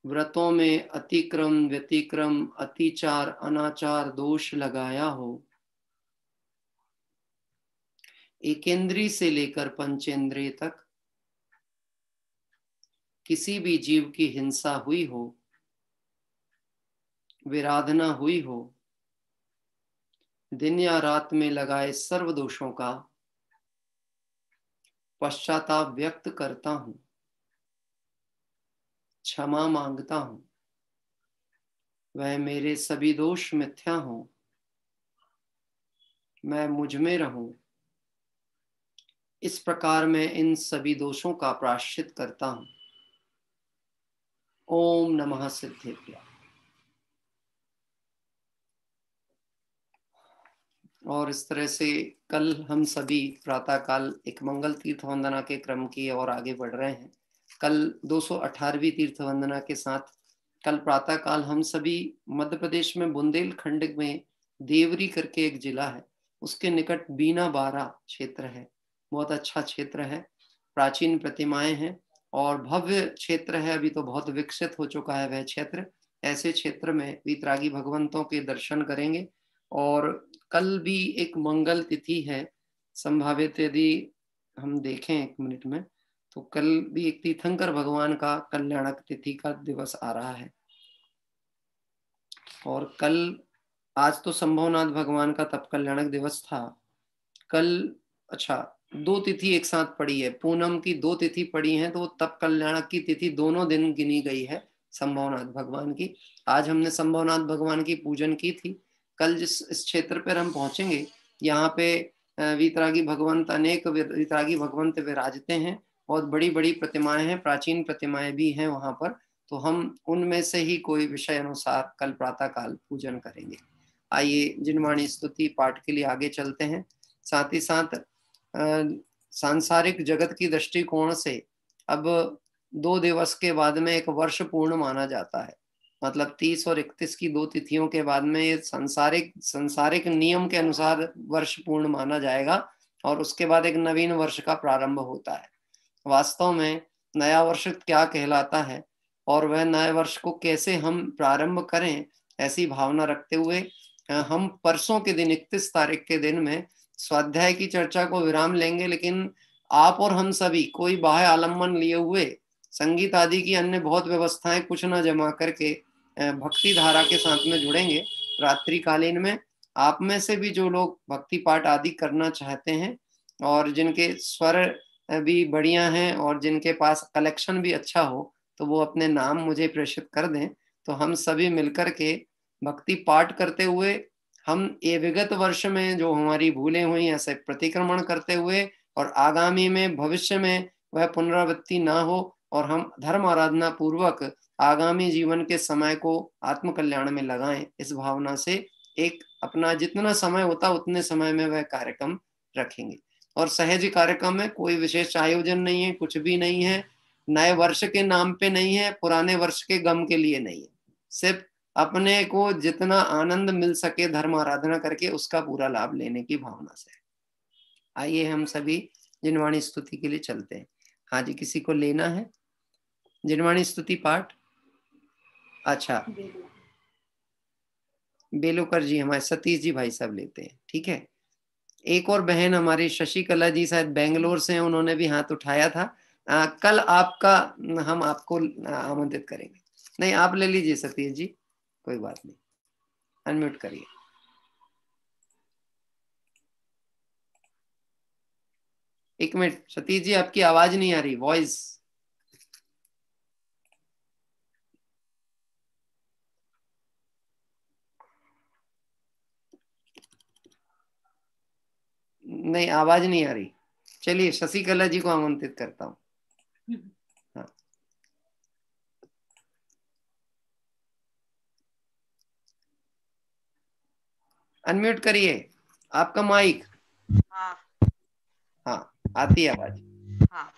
व्रतों में अतिक्रम व्यतिक्रम अतिचार अनाचार दोष लगाया हो, एकेंद्रीय से लेकर पंचेंद्रिय तक किसी भी जीव की हिंसा हुई हो, विराधना हुई हो, दिन या रात में लगाए सर्व दोषों का पश्चाताप व्यक्त करता हूं, क्षमा मांगता हूं, वह मेरे सभी दोष मिथ्या हो, मैं मुझ में रहूं। इस प्रकार मैं इन सभी दोषों का प्रायश्चित करता हूं। ओम नमः सिद्धेभ्यः। और इस तरह से कल हम सभी प्रातःकाल एक मंगल तीर्थ वंदना के क्रम की ओर आगे बढ़ रहे हैं। कल 218वीं तीर्थ वंदना के साथ कल प्रातःकाल हम सभी मध्य प्रदेश में बुंदेलखंड में देवरी करके एक जिला है, उसके निकट बीना बारा क्षेत्र है। बहुत अच्छा क्षेत्र है, प्राचीन प्रतिमाएं हैं और भव्य क्षेत्र है। अभी तो बहुत विकसित हो चुका है वह क्षेत्र। ऐसे क्षेत्र में वीतरागी भगवंतों के दर्शन करेंगे। और कल भी एक मंगल तिथि है, संभावित यदि हम देखें 1 मिनट में, तो कल भी एक तीर्थंकर भगवान का कल्याणक तिथि का दिवस आ रहा है। और कल, आज तो संभवनाथ भगवान का तप कल्याणक दिवस था। कल अच्छा 2 तिथि एक साथ पड़ी है, पूनम की 2 तिथि पड़ी हैं, तो तप कल्याणक की तिथि दोनों दिन गिनी गई है संभवनाथ भगवान की। आज हमने संभवनाथ भगवान की पूजन की थी। कल जिस इस क्षेत्र पर हम पहुंचेंगे, यहाँ पे वीतरागी भगवंत, अनेक वीतरागी भगवंत विराजते हैं। बहुत बड़ी बड़ी प्रतिमाएं हैं, प्राचीन प्रतिमाएं भी हैं वहां पर। तो हम उनमें से ही कोई विषय अनुसार कल प्रातःकाल पूजन करेंगे। आइए जिनवाणी स्तुति पाठ के लिए आगे चलते हैं। साथ ही साथ सांसारिक जगत की दृष्टिकोण से अब 2 दिवस के बाद में एक वर्ष पूर्ण माना जाता है। मतलब 30 और 31 की 2 तिथियों के बाद में ये सांसारिक नियम के अनुसार वर्ष पूर्ण माना जाएगा और उसके बाद एक नवीन वर्ष का प्रारंभ होता है। वास्तव में नया वर्ष क्या कहलाता है और वह नए वर्ष को कैसे हम प्रारंभ करें, ऐसी भावना रखते हुए हम परसों के दिन 31 तारीख के दिन में स्वाध्याय की चर्चा को विराम लेंगे। लेकिन आप और हम सभी कोई बाह्य आलम्बन लिए हुए संगीत आदि की अन्य बहुत व्यवस्थाएं कुछ न जमा करके भक्ति धारा के साथ में जुड़ेंगे रात्रिकालीन में। आप में से भी जो लोग भक्ति पाठ आदि करना चाहते हैं और जिनके स्वर भी बढ़िया हैं और जिनके पास कलेक्शन भी अच्छा हो, तो वो अपने नाम मुझे प्रेषित कर दें। तो हम सभी मिलकर के भक्ति पाठ करते हुए हम ये विगत वर्ष में जो हमारी भूलें हुई ऐसे प्रतिक्रमण करते हुए और आगामी में भविष्य में वह पुनरावृत्ति ना हो और हम धर्म आराधना पूर्वक आगामी जीवन के समय को आत्म कल्याण में लगाएं, इस भावना से एक अपना जितना समय होता उतने समय में वह कार्यक्रम रखेंगे। और सहज कार्यक्रम में कोई विशेष आयोजन नहीं है, कुछ भी नहीं है, नए वर्ष के नाम पे नहीं है, पुराने वर्ष के गम के लिए नहीं है, सिर्फ अपने को जितना आनंद मिल सके धर्म आराधना करके उसका पूरा लाभ लेने की भावना से। आइए हम सभी जिनवाणी स्तुति के लिए चलते हैं। हाँ जी, किसी को लेना है जिनवाणी स्तुति पाठ? अच्छा, बेलोकर जी हमारे सतीश जी भाई साहब लेते हैं, ठीक है। एक और बहन हमारी शशिकला जी शायद बेंगलोर से हैं, उन्होंने भी हाथ उठाया था। कल आपका हम आपको आमंत्रित करेंगे। नहीं, आप ले लीजिए सतीश जी, कोई बात नहीं, अनम्यूट करिए। एक मिनट सतीश जी, आपकी आवाज नहीं आ रही, वॉइस। नहीं, आवाज नहीं आ रही। चलिए शशिकला जी को आमंत्रित करता हूँ। हाँ, अनम्यूट करिए आपका माइक। हाँ हाँ, आती है आवाज। हाँ,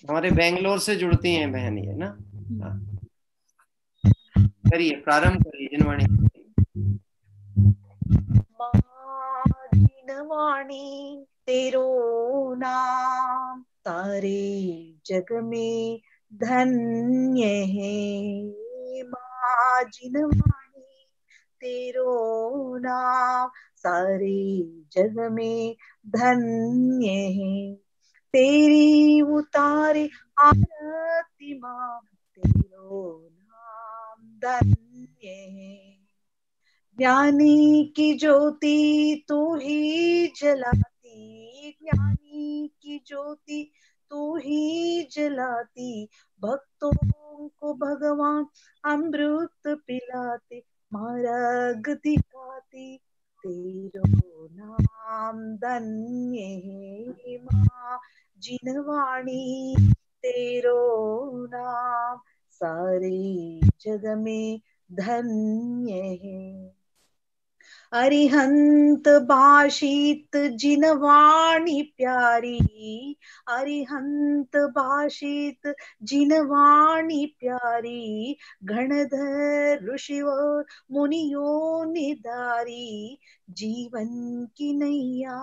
हमारे बेंगलोर से जुड़ती हैं बहन ये ना। हाँ, करिए, प्रारंभ करिए जिनवाणी। जिनवाणी तेरो नाम सारे जग में धन्य है माँ जिनवाणी तेरो नाम सारे जग में धन्य है। तेरी उतारे आरती माँ तेरो नाम धन्य है। ज्ञानी की ज्योति तू ही जलाती, ज्ञानी की ज्योति तू ही जलाती, भक्तों को भगवान अमृत पिलाते, मार्ग दिखाती तेरो नाम धन्य है माँ जिनवाणी तेरो नाम सारे जग में धन्य है। अरिहंत भाषित जिनवाणी प्यारी, अरिहंत भाषित जिनवाणी प्यारी, गणधर ऋषि और मुनियों निधारी, जीवन की नैया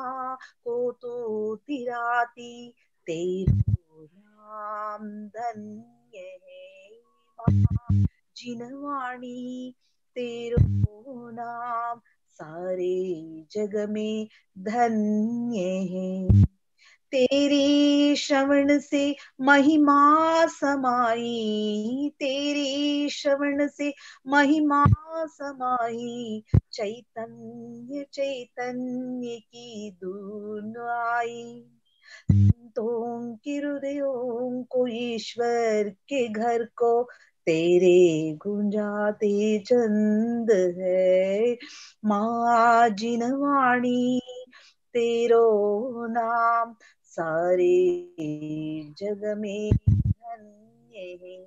को तो तिराती तेरो नाम धन्य है माँ जिनवाणी तेरो नाम सारे जग में धन्य है। तेरे श्रवण से महिमा समाई, तेरे श्रवण से महिमा समाई, चैतन्य चैतन्य की धुन आई, संतों के हृदयों को ईश्वर के घर को तेरे गुंजाते चंद है। माँ जिनवाणी तेरो नाम सारे जग में धन्य है।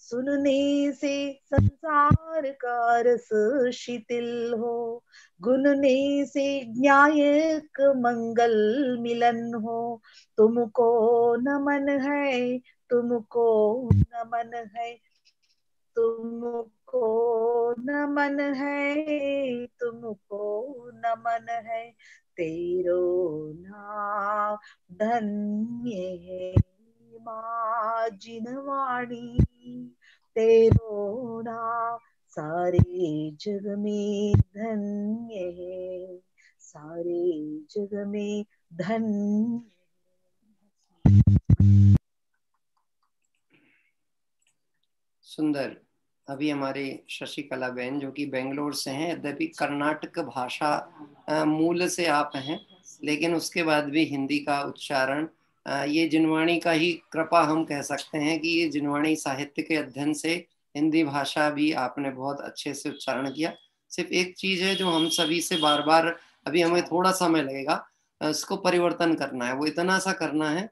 सुनने से संसार का रस शिथिल हो, गुनने से न्यायक मंगल मिलन हो, तुमको नमन है, तुमको नमन है, तुमको नमन है, तुमको नमन है, तेरो नाम धन्य है माँ जिनवाणी तेरो नाम सारे जग में धन्य है, सारे जग में धन्य। सुंदर। अभी हमारे शशिकला बहन जो कि बेंगलोर से हैं, यद्यपि कर्नाटक भाषा मूल से आप हैं, लेकिन उसके बाद भी हिंदी का उच्चारण, ये जिनवाणी का ही कृपा हम कह सकते हैं कि ये जिनवाणी साहित्य के अध्ययन से हिंदी भाषा भी आपने बहुत अच्छे से उच्चारण किया। सिर्फ एक चीज है जो हम सभी से बार बार, अभी हमें थोड़ा समय लगेगा इसको परिवर्तन करना है, वो इतना सा करना है,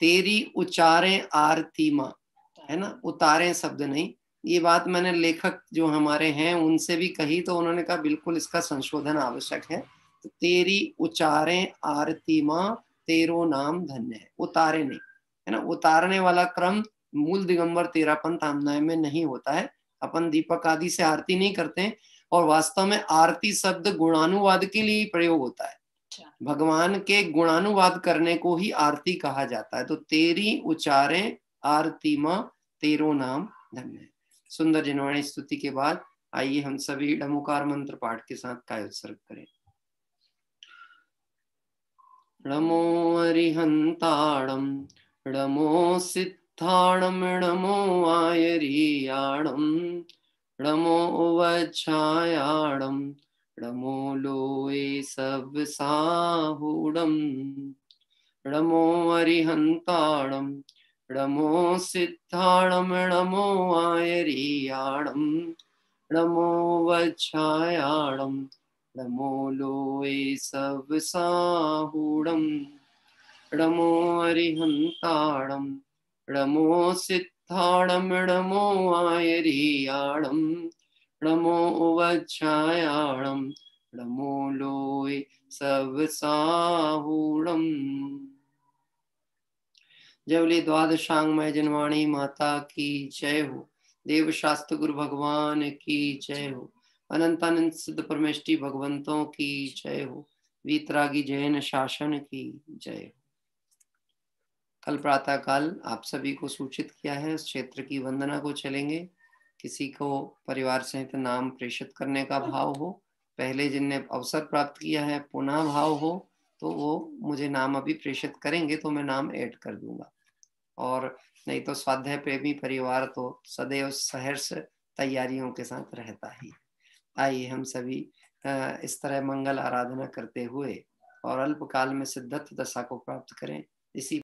तेरी उचारे आरती माँ, है ना, उतारे शब्द नहीं। ये बात मैंने लेखक जो हमारे हैं उनसे भी कही, तो उन्होंने कहा बिल्कुल इसका संशोधन आवश्यक है। तो तेरी उचारे आरती माँ तेरो नाम धन्य है, उतारे नहीं, है ना। उतारने वाला क्रम मूल दिगंबर तेरापन तामनाय में नहीं होता है। अपन दीपक आदि से आरती नहीं करते हैं, और वास्तव में आरती शब्द गुणानुवाद के लिए प्रयोग होता है। भगवान के गुणानुवाद करने को ही आरती कहा जाता है। तो तेरी उचारे आरती माँ तेरो नाम धन्य है। सुंदर जिनवाणी स्तुति के बाद आइए हम सभी डमुकार मंत्र पाठ के साथ काय उत्सर्ग करें। नमो अरिहंताणम नमो सिद्धाणम नमो आयरियाणम नमो वच्छायाणम नमो लोए सब साहुडम नमो अरिहंताणम नमो सिद्धाणम नमो आयरियाणम नमो वच्छायाणम नमो लोए सब साहुडम नमो अरिहंताणम नमो सिद्धाणम नमो आयरियाणम नमो वच्छायाणम नमो लोए सब साहुडम। जवली द्वादशांगमय जिनवाणी माता की जय हो। देव शास्त्र गुरु भगवान की जय हो। अनंतानंद सिद्ध परमेष्टि भगवंतों की जय हो। वीतरागी जैन शासन की जय हो। कल प्रातः काल आप सभी को सूचित किया है, उस क्षेत्र की वंदना को चलेंगे। किसी को परिवार सहित नाम प्रेषित करने का भाव हो, पहले जिनने अवसर प्राप्त किया है पुनः भाव हो, तो वो मुझे नाम अभी प्रेषित करेंगे तो मैं नाम ऐड कर दूंगा। और नहीं तो स्वाध्याय प्रेमी परिवार तो सदैव सहर्ष तैयारियों के साथ रहता ही। आइए हम सभी इस तरह मंगल आराधना करते हुए और अल्पकाल में सिद्धत्व दशा को प्राप्त करें। इसी